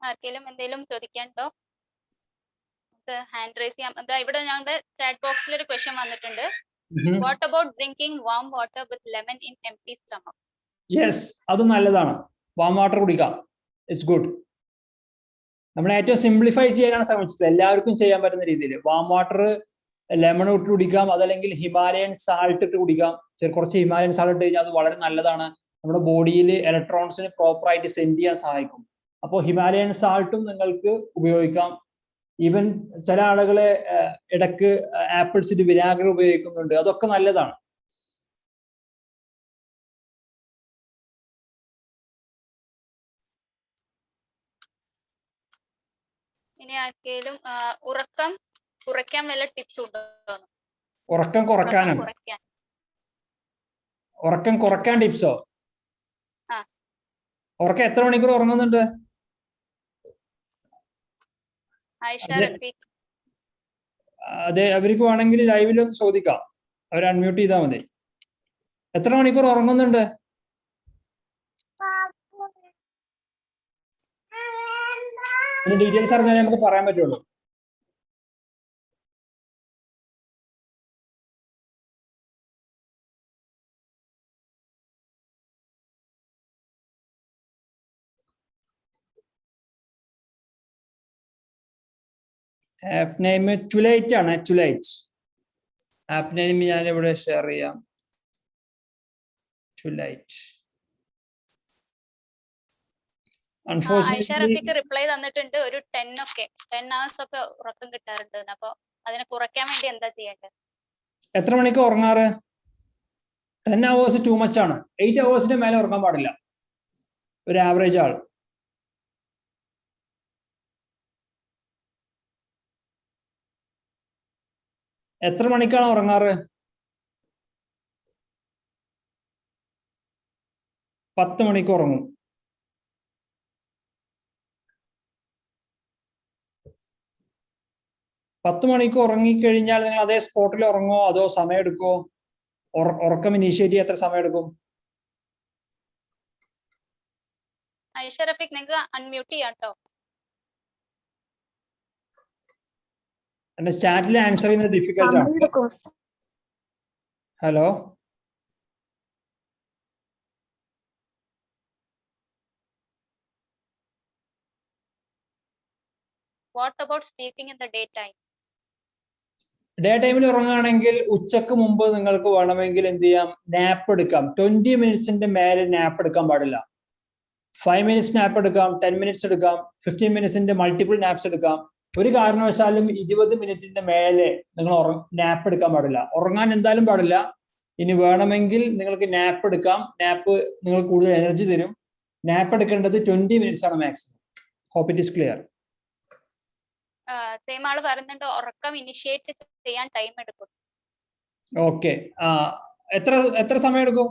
S1: ആർക്കെങ്കിലും എന്തെങ്കിലും ചോദിക്കാനുണ്ടോ? ഹാൻഡ് റൈസ് ചെയ്യാം. ഇവിടെ ഞങ്ങളുടെ ചാറ്റ് ബോക്സിൽ ഒരു ക്വസ്റ്റ്യൻ വന്നിട്ടുണ്ട്. What about drinking warm water with lemon in empty stomach?
S2: Yes, അത് നല്ലതാണ്. വാം വാട്ടർ കുടിക്കാം, ഇറ്റ്സ് ഗുഡ്. നമ്മൾ ഏറ്റവും സിംപ്ലിഫൈ ചെയ്യാനാണ് ശ്രമിച്ചത്, എല്ലാവർക്കും ചെയ്യാൻ പറ്റുന്ന രീതിയിൽ. വാം വാട്ടർ ലെമൺ ഇട്ട് കുടിക്കാം, അതല്ലെങ്കിൽ ഹിമാലയൻ സാൾട്ട് ഇട്ട് കുടിക്കാം. കുറച്ച് ഹിമാലയൻ സാൾട്ട് ഇട്ട് കഴിഞ്ഞാൽ അത് വളരെ നല്ലതാണ്. നമ്മുടെ ബോഡിയിൽ ഇലക്ട്രോൺസിന് പ്രോപ്പറായിട്ട് സെൻഡ് ചെയ്യാൻ സഹായിക്കും. അപ്പോൾ ഹിമാലയൻ സാൾട്ടും നിങ്ങൾക്ക് ഉപയോഗിക്കാം. ഈവൻ ചില ആളുകളെ ഇടക്ക് ആപ്പിൾസിന്റെ വിനാഗിരി ഉപയോഗിക്കുന്നുണ്ട്, അതൊക്കെ നല്ലതാണ്.
S1: ഇനി ആർക്കെങ്കിലും ഉറക്കം കുറയ്ക്കാൻ വല്ല ടിപ്സ് ഉണ്ടോ?
S2: ഉറക്കം കുറയ്ക്കാൻ ടിപ്സോ? ഉറക്കം എത്ര മണിക്കൂർ ഉറങ്ങുന്നുണ്ട്? അതെ, അവർക്ക് വേണമെങ്കിൽ ലൈവിൽ ഒന്ന് ചോദിക്കാം, അവർ അൺമ്യൂട്ട് ചെയ്താൽ മതി. എത്ര മണിക്കൂർ ഉറങ്ങുന്നുണ്ട്? ഡീറ്റെയിൽസ് അറിഞ്ഞാലേ നമുക്ക് പറയാൻ പറ്റുള്ളൂ. ആപ്പ് നെയിം ട്വിലൈറ്റ് ആണ്. ട്വിലൈറ്റ് ആപ്പ് നെയിം ഞാൻ ഇവിടെ ഷെയർ ചെയ്യാം. ട്വിലൈറ്റ്.
S1: ഐഷ റഫീക്ക് റിപ്ലൈ തന്നിട്ടുണ്ട്. ഒരു 10 hours ഒക്കെ ഉറക്കം കിട്ടാറുണ്ട്. അപ്പൊ അതിനെ കുറയ്ക്കാൻ വേണ്ടി എന്താ ചെയ്യേണ്ടത്?
S2: എത്ര മണിക്ക് ഉറങ്ങാറ്? 10 hours ടു മച്ച് ആണ്. 8 hours മേലെ ഉറങ്ങാൻ പാടില്ല ഒരു ആവറേജ് ആൾ. എത്ര മണിക്കാണ് ഉറങ്ങാറ്? 10 മണിക്ക് ഉറങ്ങും. 10 മണിക്ക് ഉറങ്ങിക്കഴിഞ്ഞാൽ നിങ്ങൾ അതേ സ്പോട്ടിൽ ഉറങ്ങോ അതോ സമയം എടുക്കുമോ? ഉറക്കം ഇനീഷ്യേറ്റ് ചെയ്യാൻ എത്ര സമയം എടുക്കും?
S1: ഐഷ റഫീഖ് നിങ്ങൾക്ക് അൺമ്യൂട്ട് ചെയ്യാട്ടോ.
S2: എന്റെ ചാറ്റിൽ ആൻസർ ചെയ്യുന്നത് ഡിഫിക്കൽട്ട് ആണ്. Hello,
S1: what about sleeping in the day time?
S2: Day ടൈമിൽ ഉറങ്ങുകയാണെങ്കിൽ ഉച്ചക്ക് മുമ്പ് നിങ്ങൾക്ക് വേണമെങ്കിൽ എന്ത് ചെയ്യാം, നാപ്പ് എടുക്കാം. 20 മിനിറ്റ്സിന്റെ മേലെ നാപ്പ് എടുക്കാൻ പാടില്ല. 5 മിനിറ്റ്സ് നാപ്പ് എടുക്കാം, 10 മിനിറ്റ്സ് എടുക്കാം, 15 മിനിറ്റ്സിന്റെ മൾട്ടിപ്പിൾ നാപ്സ് എടുക്കാം. ഒരു കാരണവശാലും 20 മിനിറ്റിന്റെ മേലെ നിങ്ങൾ നാപ്പ് എടുക്കാൻ പാടില്ല. ഉറങ്ങാൻ എന്തായാലും പാടില്ല. ഇനി വേണമെങ്കിൽ നിങ്ങൾക്ക് നാപ്പ് എടുക്കാം. നാപ്പ് നിങ്ങൾക്ക് കൂടുതൽ എനർജി തരും. നാപ്പ് എടുക്കേണ്ടത് 20 മിനിറ്റ്സ് ആണ് maximum. Hope it is clear.
S1: Same ആള് പറയുന്നുണ്ട് ഉറക്കം ഇനിഷ്യേറ്റ് ചെയ്യാൻ ടൈം എടുക്കും.
S2: ഓക്കെ, എത്ര സമയം എടുക്കും?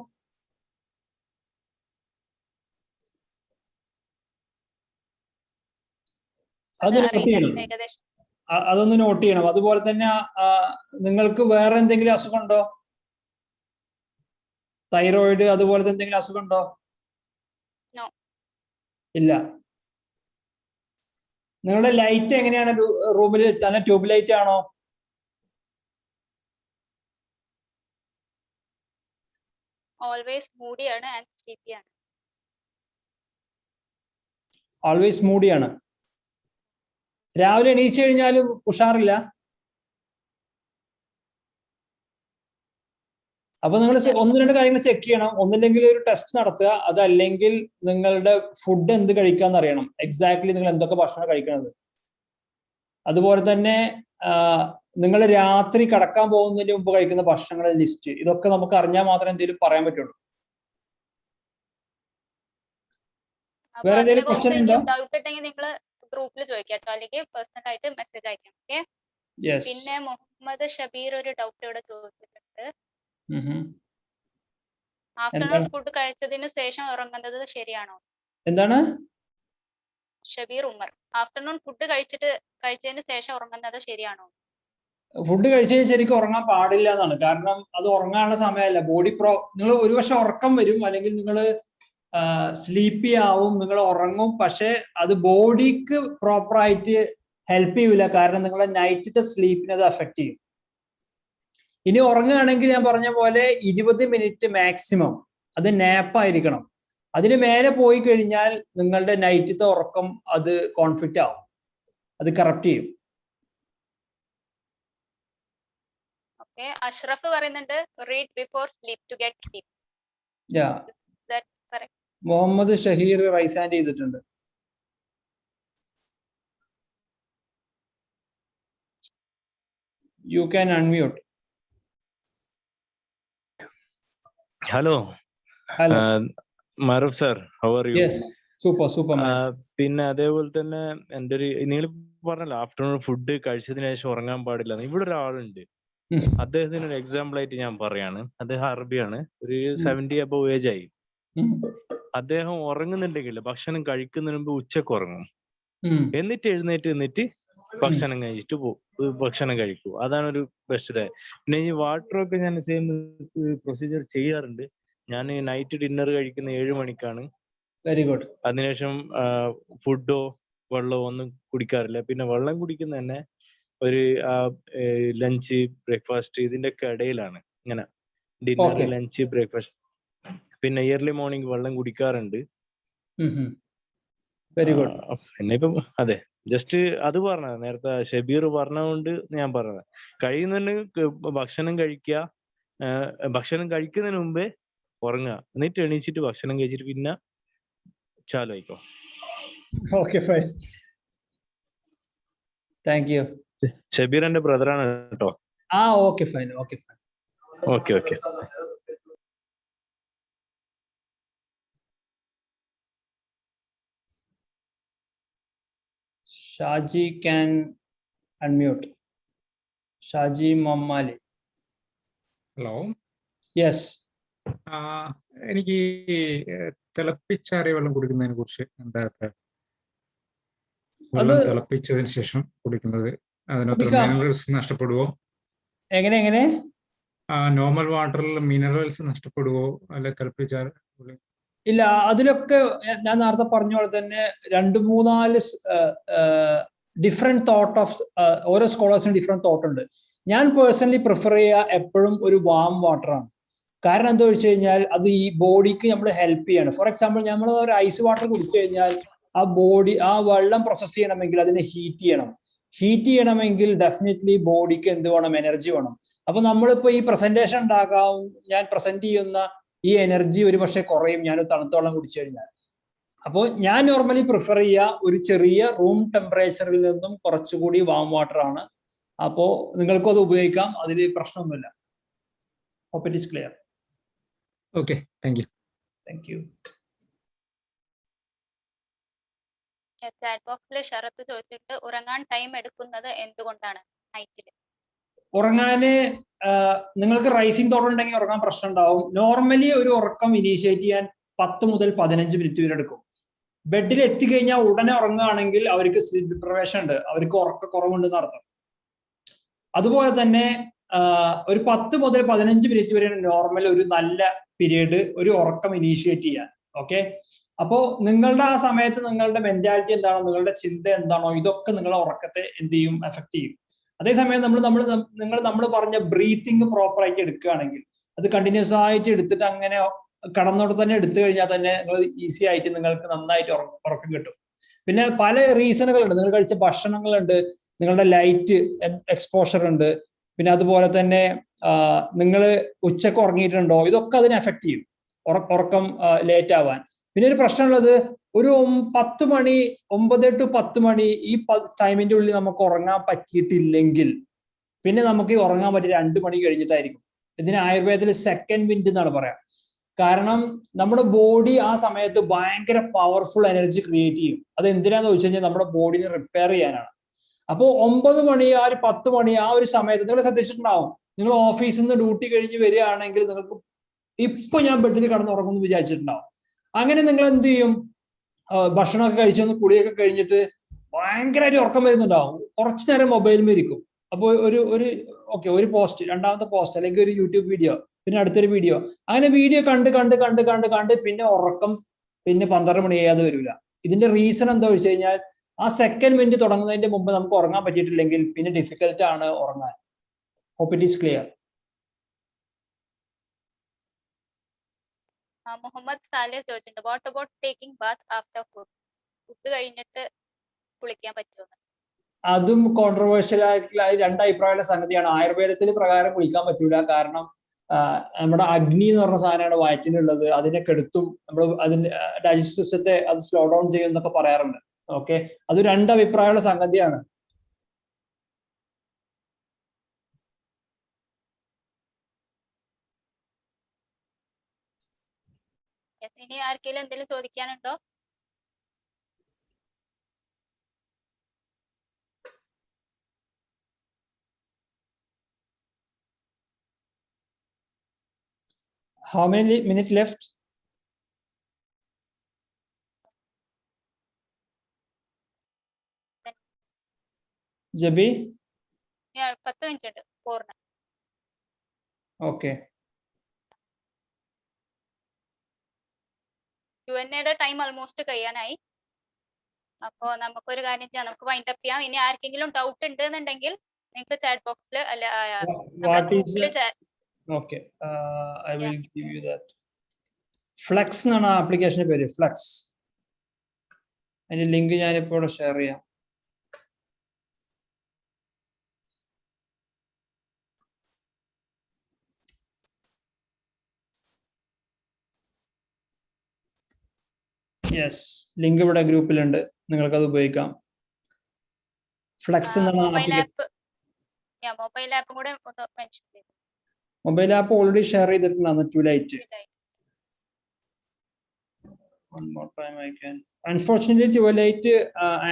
S2: അതൊന്ന് നോട്ട് ചെയ്യണം. അതുപോലെ തന്നെ നിങ്ങൾക്ക് വേറെ എന്തെങ്കിലും അസുഖമുണ്ടോ? തൈറോയിഡ് അതുപോലത്തെ എന്തെങ്കിലും അസുഖമുണ്ടോ? ഇല്ല. നിങ്ങളുടെ ലൈറ്റ് എങ്ങനെയാണ് റൂമിൽ? തന്നെ ട്യൂബ് ലൈറ്റ് ആണോ?
S1: ഓൾവേസ് മൂഡിയാണ് ആൻഡ് സ്ലീപ്പിയാണ്.
S2: ഓൾവേസ് മൂഡിയാണ്. രാവിലെ എണീച്ചു കഴിഞ്ഞാലും ഉഷാറില്ല. അപ്പൊ നിങ്ങൾ 1-2 കാര്യങ്ങൾ ചെക്ക് ചെയ്യണം. ഒന്നില്ലെങ്കിൽ ഒരു ടെസ്റ്റ് നടത്തുക, അതല്ലെങ്കിൽ നിങ്ങളുടെ ഫുഡ് എന്ത് കഴിക്കാന്ന് അറിയണം. എക്സാക്ട്ലി നിങ്ങൾ എന്തൊക്കെ ഭക്ഷണം കഴിക്കണത്. അതുപോലെ തന്നെ നിങ്ങൾ രാത്രി കിടക്കാൻ പോകുന്നതിന് മുമ്പ് കഴിക്കുന്ന ഭക്ഷണങ്ങളുടെ ലിസ്റ്റ്, ഇതൊക്കെ നമുക്ക് അറിഞ്ഞാൽ മാത്രമേ എന്തെങ്കിലും പറയാൻ പറ്റുള്ളൂ. വേറെ എന്തെങ്കിലും ക്വസ്റ്റ്യൻ ഉണ്ടോ?
S1: ഡൗട്ട് ഉണ്ടെങ്കിൽ നിങ്ങൾ ഗ്രൂപ്പിൽ ചോദിക്കാട്ടോ, അല്ലെങ്കിൽ പേഴ്സണൽ ആയിട്ട് മെസ്സേജ് അയക്കാം. ഓക്കെ. പിന്നെ മുഹമ്മദ് ഷബീർ ഒരു ഡൗട്ട് ഇവിടെ ചോദിച്ചിട്ടുണ്ട്. ആഫ്റ്റർനൂൺ ഫുഡ് കഴിച്ചതിന് ശേഷം ഉറങ്ങുന്നത് ശരിയാണോ?
S2: എന്താണ്?
S1: ഷബീർ ഉമർ, ആഫ്റ്റർനൂൺ ഫുഡ് കഴിച്ചതിന് ശേഷം ഉറങ്ങുന്നത് ശരിയാണോ?
S2: ഫുഡ് കഴിച്ചതിന് ശരിക്കും ഉറങ്ങാൻ പാടില്ല എന്നാണ്. കാരണം അത് ഉറങ്ങാനുള്ള സമയമല്ല. നിങ്ങൾ ഒരു പക്ഷെ ഉറക്കം വരും, അല്ലെങ്കിൽ നിങ്ങൾ സ്ലീപ്പി ആവും, നിങ്ങൾ ഉറങ്ങും. പക്ഷെ അത് ബോഡിക്ക് പ്രോപ്പറായിട്ട് ഹെൽപ്പ് ചെയ്യൂല. കാരണം നിങ്ങളെ നൈറ്റിത്തെ സ്ലീപ്പിനെ അത് അഫക്റ്റ് ചെയ്യും. ഇനി ഉറങ്ങുകയാണെങ്കിൽ ഞാൻ പറഞ്ഞ പോലെ 20 മിനിറ്റ് മാക്സിമം അത് നാപ്പായിരിക്കണം. അതിന് മേലെ പോയി കഴിഞ്ഞാൽ നിങ്ങളുടെ നൈറ്റിത്തെ ഉറക്കം അത് കോൺഫ്ലിക്റ്റ് ആവും, അത് കറപ്റ്റ് ചെയ്യും.
S1: ഓക്കെ. അഷ്റഫ് പറയുന്നുണ്ട് read before sleep to get sleep.
S2: Muhammad Shaheer raise hand ചെയ്തിട്ടുണ്ട്. You can unmute.
S3: Hello. Maruf sir, how are you?
S2: Yes, super man.
S3: പിന്നെ അതേപോലെ തന്നെ എൻ്റെ ഒരു നിങ്ങൾ പറഞ്ഞല്ലോ ആഫ്റ്റർനൂൺ ഫുഡ് കഴിച്ചതിന് ശേഷം ഉറങ്ങാൻ പാടില്ല. ഇവിടെ ഒരാളുണ്ട്, അദ്ദേഹത്തിന് ഒരു എക്സാമ്പിൾ ആയിട്ട് ഞാൻ പറയാണ്. അദ്ദേഹം അറബിയാണ്, ഒരു 70 above ഏജ് ആയി. അദ്ദേഹം ഉറങ്ങുന്നുണ്ടെങ്കിൽ ഭക്ഷണം കഴിക്കുന്നതിന് മുമ്പ് ഉച്ചക്ക് ഉറങ്ങും, എന്നിട്ട് എഴുന്നേറ്റ് ഭക്ഷണം കഴിച്ചിട്ട് ഭക്ഷണം കഴിക്കൂ. അതാണ് ഒരു ബെസ്റ്റ്. പിന്നെ ഈ വാട്ടറൊക്കെ ഞാൻ സെയിം പ്രൊസീജിയർ ചെയ്യാറുണ്ട്. ഞാൻ നൈറ്റ് ഡിന്നർ കഴിക്കുന്ന 7 മണിക്കാണ്.
S2: Very good.
S3: അതിനുശേഷം ഫുഡോ വെള്ളമോ ഒന്നും കുടിക്കാറില്ല. പിന്നെ വെള്ളം കുടിക്കുന്ന തന്നെ ഒരു ലഞ്ച് ബ്രേക്ക്ഫാസ്റ്റ് ഇതിന്റെ ഒക്കെ ഇടയിലാണ്. ഇങ്ങനെ ഡിന്നർ, ലഞ്ച്, ബ്രേക്ക്ഫാസ്റ്റ്. പിന്നെ ഇയർലി മോർണിംഗ് വെള്ളം കുടിക്കാറുണ്ട്.
S2: Very good.
S3: പിന്നെ ഇപ്പം അതെ ജസ്റ്റ് അത് പറഞ്ഞത് നേരത്തെ ഷബീർ പറഞ്ഞതുകൊണ്ട് ഞാൻ പറഞ്ഞത്. കഴിയുന്നതിന് ഭക്ഷണം കഴിക്കുക, ഭക്ഷണം കഴിക്കുന്നതിന് മുമ്പേ ഉറങ്ങുക, എന്നിട്ട് എണീച്ചിട്ട് ഭക്ഷണം കഴിച്ചിട്ട് പിന്നെ ചാലു ആയിക്കോ.
S2: Okay fine, thank you.
S3: Shabeer എന്റെ ബ്രദറാണ് കേട്ടോ.
S2: Okay fine, okay fine.
S3: Okay okay.
S2: Shaji can unmute. Shaji Mammali.
S4: Hello.
S2: Yes.
S4: എനിക്ക് തിളപ്പിച്ചാറിയ വെള്ളം കുടിക്കുന്നതിനെ കുറിച്ച് എന്താ അഭിപ്രായം? വെള്ളം തിളപ്പിച്ചതിന് ശേഷം കുടിക്കുന്നത് അതിനകത്ത് മിനറൽസ് നഷ്ടപ്പെടുവോ?
S2: എങ്ങനെ
S4: നോർമൽ വാട്ടറിൽ മിനറൽസ് നഷ്ടപ്പെടുവോ അല്ലെ തിളപ്പിച്ചാറ്?
S2: ഇല്ല, അതിലൊക്കെ ഞാൻ നേരത്തെ പറഞ്ഞ പോലെ തന്നെ 2-3-4 ഡിഫറെന്റ് തോട്ട് ഓഫ് ഓരോ സ്കോളേഴ്സിനും ഡിഫറെന്റ് തോട്ട് ഉണ്ട്. ഞാൻ പേഴ്സണലി പ്രിഫർ ചെയ്യുക എപ്പോഴും ഒരു വാം വാട്ടർ ആണ്. കാരണം എന്താ വെച്ച് കഴിഞ്ഞാൽ അത് ഈ ബോഡിക്ക് നമ്മൾ ഹെൽപ്പ് ചെയ്യാണ്. ഫോർ എക്സാമ്പിൾ നമ്മൾ ഒരു ഐസ് വാട്ടർ കുടിച്ചു കഴിഞ്ഞാൽ ആ വെള്ളം പ്രോസസ് ചെയ്യണമെങ്കിൽ അതിനെ ഹീറ്റ് ചെയ്യണമെങ്കിൽ ഡെഫിനറ്റ്ലി ബോഡിക്ക് എന്ത് വേണം? എനർജി വേണം. അപ്പൊ നമ്മളിപ്പോ ഈ പ്രസന്റേഷൻ ഉണ്ടാകാം, ഞാൻ പ്രസന്റ് ചെയ്യുന്ന ഈ എനർജി ഒരു പക്ഷേ കുറയും ഞാൻ തണുത്ത വെള്ളം കുടിച്ചു കഴിഞ്ഞാൽ. അപ്പോൾ ഞാൻ നോർമലി പ്രിഫർ ചെയ്യുക ഒരു ചെറിയ റൂം ടെമ്പറേച്ചറിൽ നിന്നും കുറച്ചുകൂടി വാം വാട്ടർ ആണ്. അപ്പോ നിങ്ങൾക്കും അത് ഉപയോഗിക്കാം, അതിൽ പ്രശ്നമൊന്നുമില്ല. Hope it is clear.
S4: Okay, thank you.
S2: Thank you.
S1: Chat ബോക്സിൽ ഷറത്ത് ചോദിച്ചിട്ട് ഉറങ്ങാൻ ടൈം എടുക്കുന്നത് എന്തുകൊണ്ടാണ് നൈറ്റിൽ?
S2: ഉറങ്ങാന് നിങ്ങൾക്ക് റൈസിംഗ് തോട്ട് ഉണ്ടെങ്കിൽ ഉറങ്ങാൻ പ്രശ്നം ഉണ്ടാവും. നോർമലി ഒരു ഉറക്കം ഇനീഷ്യേറ്റ് ചെയ്യാൻ 10 മുതൽ 15 മിനിറ്റ് വരെ എടുക്കും. ബെഡിൽ എത്തിക്കഴിഞ്ഞാൽ ഉടനെ ഉറങ്ങുകയാണെങ്കിൽ അവർക്ക് സ്ലീപ്പ് ഡിപ്രവേഷൻ ഉണ്ട്, അവർക്ക് ഉറക്കക്കുറവുണ്ടെന്ന് അർത്ഥം. അതുപോലെ തന്നെ ഒരു 10 മുതൽ 15 മിനിറ്റ് വരെ നോർമൽ ഒരു നല്ല പീരീഡ് ഒരു ഉറക്കം ഇനീഷ്യേറ്റ് ചെയ്യാൻ. ഓക്കെ, അപ്പോ നിങ്ങളുടെ ആ സമയത്ത് നിങ്ങളുടെ മെന്റാലിറ്റി എന്താണോ, നിങ്ങളുടെ ചിന്ത എന്താണോ, ഇതൊക്കെ നിങ്ങളുടെ ഉറക്കത്തെ എന്ത് ചെയ്യും? എഫക്ട് ചെയ്യും. അതേസമയം നമ്മൾ പറഞ്ഞ ബ്രീത്തിങ് പ്രോപ്പർ ആയിട്ട് എടുക്കുകയാണെങ്കിൽ, അത് കണ്ടിന്യൂസ് ആയിട്ട് എടുത്തിട്ട് അങ്ങനെ കടന്നോട്ട് തന്നെ എടുത്തു കഴിഞ്ഞാൽ തന്നെ നിങ്ങൾ ഈസി ആയിട്ട് നിങ്ങൾക്ക് നന്നായിട്ട് ഉറക്കം കിട്ടും. പിന്നെ പല റീസണുകളുണ്ട്. നിങ്ങൾ കഴിച്ച ഭക്ഷണങ്ങളുണ്ട്, നിങ്ങളുടെ ലൈറ്റ് എക്സ്പോഷർ ഉണ്ട്, പിന്നെ അതുപോലെ തന്നെ നിങ്ങൾ ഉച്ചക്ക് ഉറങ്ങിയിട്ടുണ്ടോ, ഇതൊക്കെ അതിനെ എഫക്ട് ചെയ്യും ഉറക്കം ലേറ്റ് ആവാൻ. പിന്നെ ഒരു പ്രശ്നമുള്ളത്, ഒരു 10 മണി 9 to 10 മണി ഈ ടൈമിന്റെ ഉള്ളിൽ നമുക്ക് ഉറങ്ങാൻ പറ്റിയിട്ടില്ലെങ്കിൽ പിന്നെ നമുക്ക് ഉറങ്ങാൻ പറ്റിയ 2 മണി കഴിഞ്ഞിട്ടായിരിക്കും. ഇതിന് ആയുർവേദത്തിൽ സെക്കൻഡ് വിൻഡ് എന്നാണ് പറയാം. കാരണം നമ്മുടെ ബോഡി ആ സമയത്ത് ഭയങ്കര പവർഫുൾ എനർജി ക്രിയേറ്റ് ചെയ്യും. അത് എന്തിനാന്ന് ചോദിച്ചു കഴിഞ്ഞാൽ നമ്മുടെ ബോഡിനെ റിപ്പയർ ചെയ്യാനാണ്. അപ്പോൾ 9 മണി 10 മണി ആ ഒരു സമയത്ത് നിങ്ങൾ ശ്രദ്ധിച്ചിട്ടുണ്ടാവും, നിങ്ങൾ ഓഫീസിൽ നിന്ന് ഡ്യൂട്ടി കഴിഞ്ഞ് വരികയാണെങ്കിൽ നിങ്ങൾക്ക് ഇപ്പൊ ഞാൻ ബെഡിൽ കിടന്നുറങ്ങുമെന്ന് വിചാരിച്ചിട്ടുണ്ടാവും. അങ്ങനെ നിങ്ങൾ എന്ത് ചെയ്യും? ഭക്ഷണമൊക്കെ കഴിച്ചൊന്ന് കുളിയൊക്കെ കഴിഞ്ഞിട്ട് ഭയങ്കരമായിട്ട് ഉറക്കം വരുന്നുണ്ടാവും. കുറച്ചു നേരം മൊബൈലിൽ ഇരിക്കും. അപ്പോൾ ഒരു പോസ്റ്റ്, രണ്ടാമത്തെ പോസ്റ്റ്, അല്ലെങ്കിൽ ഒരു യൂട്യൂബ് വീഡിയോ, പിന്നെ അടുത്തൊരു വീഡിയോ, അങ്ങനെ വീഡിയോ കണ്ട് പിന്നെ ഉറക്കം പിന്നെ 12 മണി ചെയ്യാതെ വരില്ല. ഇതിന്റെ റീസൺ എന്താ വെച്ച് കഴിഞ്ഞാൽ ആ സെക്കൻഡ് മിനിറ്റ് തുടങ്ങുന്നതിന്റെ മുമ്പ് നമുക്ക് ഉറങ്ങാൻ പറ്റിയിട്ടില്ലെങ്കിൽ പിന്നെ ഡിഫിക്കൽട്ട് ആണ് ഉറങ്ങാൻ. Hope it is clear.
S1: Muhammad Salih ചോദിച്ചിട്ടുണ്ട്, what about taking bath after food കഴിഞ്ഞിട്ട് കുളിക്കാൻ പറ്റുമോ?
S2: അതും കോൺട്രവേഴ്ഷ്യൽ ആയിട്ടുള്ള 2 അഭിപ്രായമുള്ള സംഗതിയാണ്. ആയുർവേദത്തിൽ പ്രകാരം കുളിക്കാൻ പറ്റൂല. കാരണം നമ്മുടെ അഗ്നി എന്ന് പറഞ്ഞ സാധനമാണ് വയറ്റിലുള്ളത്, അതിനെ കെടുത്തും, നമ്മൾ അതിന്റെ ഡൈജസ്റ്റീവ് സിസ്റ്റത്തെ അത് സ്ലോ ഡൗൺ ചെയ്യും എന്നൊക്കെ പറയാറുണ്ട്. ഓക്കെ, അത് 2 അഭിപ്രായമുള്ള സംഗതിയാണ്.
S1: ഇനി ആർക്കെങ്കിലും എന്തെങ്കിലും ചോദിക്കാനുണ്ടോ?
S2: How many minutes left? ജബി?
S1: 10 മിനിറ്റ് ഉണ്ട് പൂർണ്ണ.
S2: ഓക്കെ,
S1: Q&A ടൈം ഓൾമോസ്റ്റ് കഴിയാനായി. അപ്പോ നമുക്കൊരു കാര്യം ചെയ്യാം, നമുക്ക് വൈൻഡ് അപ്പ് ചെയ്യാം. ഇനി ആർക്കെങ്കിലും ഡൗട്ട് ഉണ്ട് എന്നുണ്ടെങ്കിൽ നിങ്ങൾക്ക് ചാറ്റ് ബോക്സിൽ അല്ല ഗ്രൂപ്പിൽ.
S2: Okay, I will give you that. Flex എന്നാണ് ആപ്ലിക്കേഷന്റെ പേര്, ഫ്ലെക്സ്. അതിന്റെ ലിങ്ക് ഞാനിപ്പോൾ ഇവിടെ ഷെയർ ചെയ്യാം. യെസ്, ലിങ്ക് ഇവിടെ ഗ്രൂപ്പിലുണ്ട്, നിങ്ങൾക്ക് അത് ഉപയോഗിക്കാം. ഫ്ലെക്സ് എന്നാണ്
S1: മൊബൈൽ ആപ്പ് കൂടെ ഒന്ന് മെൻഷൻ ചെയ്തു.
S2: മൊബൈൽ ആപ്പ് ഓൾറെഡി ഷെയർ ചെയ്തിട്ടുണ്ടായിരുന്നു. Tualite. One more time I can. Unfortunately, Tualite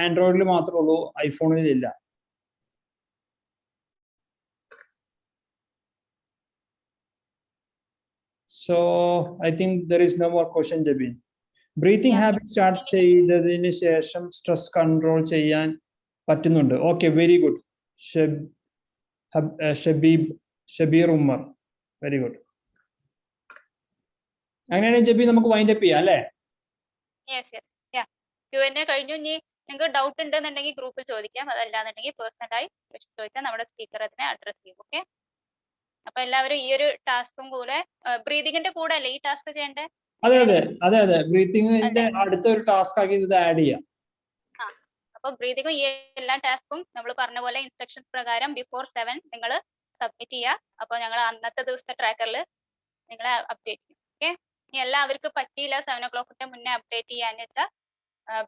S2: ആൻഡ്രോയിഡിൽ മാത്രമേ ഉള്ളൂ, ഐഫോണിൽ ഇല്ല. So I think there is no more question, Jabin. Breathing habit start ചെയ്തതിന് ശേഷം സ്ട്രെസ് കൺട്രോൾ ചെയ്യാൻ പറ്റുന്നുണ്ട്. Okay, very good. Shabeer Ummer, very good. അങ്ങനെയാണെങ്കിൽ ജബി നമുക്ക് വൈൻഡ് അപ്പ് ചെയ്യാം അല്ലേ?
S1: Q&A കഴിഞ്ഞു. ഇനി നിങ്ങൾക്ക് ഡൗട്ട് ഉണ്ടെന്നുണ്ടെങ്കിൽ ഗ്രൂപ്പിൽ ചോദിക്കാം, അതല്ലാന്നുണ്ടെങ്കിൽ പേഴ്സണലായി ചോദിക്കാം, നമ്മുടെ സ്പീക്കർ അതിനെ അഡ്രസ് ചെയ്യും. ഓക്കെ, അപ്പൊ എല്ലാവരും ഈ ഒരു ടാസ്കും കൂടെ ബ്രീതിങ്ങിന്റെ കൂടെ അല്ലേ ഈ ടാസ്ക് ചെയ്യണ്ടേ?
S2: അതെ, ബ്രീതിങ്ങിന്റെ അടുത്ത ഒരു ടാസ്ക് ആക്കി ഇത് ആഡ് ചെയ്യാം.
S1: അപ്പൊ ബ്രീതിങ്ങും ഈ എല്ലാ ടാസ്കും നമ്മൾ പറഞ്ഞ പോലെ ഇൻസ്ട്രക്ഷൻസ് പ്രകാരം ബിഫോർ 7 നിങ്ങൾ സബ്മിറ്റ് ചെയ്യുക. അപ്പൊ ഞങ്ങൾ അന്നത്തെ ദിവസത്തെ ട്രാക്കറിൽ നിങ്ങളെ അപ്ഡേറ്റ് ചെയ്യും. ഓക്കെ, ഇനി എല്ലാവർക്കും പറ്റിയില്ല 7 o'clock മുന്നേ അപ്ഡേറ്റ് ചെയ്യാന്ന് വെച്ചാൽ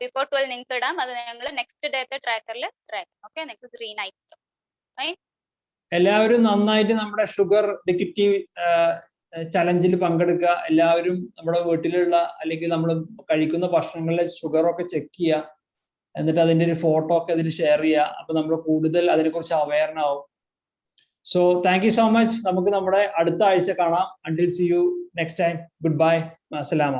S1: ബിഫോർ 12 നിങ്ങൾക്ക് ഇടാം. അത് ഞങ്ങൾ നെക്സ്റ്റ് ഡേത്തെ ട്രാക്കറിൽ ട്രാക്ക്. ഓക്കെ, നിങ്ങൾക്ക് ഗ്രീൻ ആയി കിട്ടും.
S2: എല്ലാവരും നന്നായിട്ട് നമ്മുടെ ഷുഗർ ഡിറ്റക്റ്റീവ് ചലഞ്ചിൽ പങ്കെടുക്കുക. എല്ലാവരും നമ്മുടെ വീട്ടിലുള്ള അല്ലെങ്കിൽ നമ്മൾ കഴിക്കുന്ന ഭക്ഷണങ്ങളിലെ ഷുഗർ ഒക്കെ ചെക്ക് ചെയ്യുക. എന്നിട്ട് അതിന്റെ ഒരു ഫോട്ടോ ഒക്കെ അതിൽ ഷെയർ ചെയ്യുക. അപ്പൊ നമ്മൾ കൂടുതൽ അതിനെക്കുറിച്ച് അവയർനാവും. So thank you so much. നമുക്ക് നമ്മുടെ അടുത്ത ആഴ്ച കാണാം. Until see you next time. Good bye. അസ്സലാമ.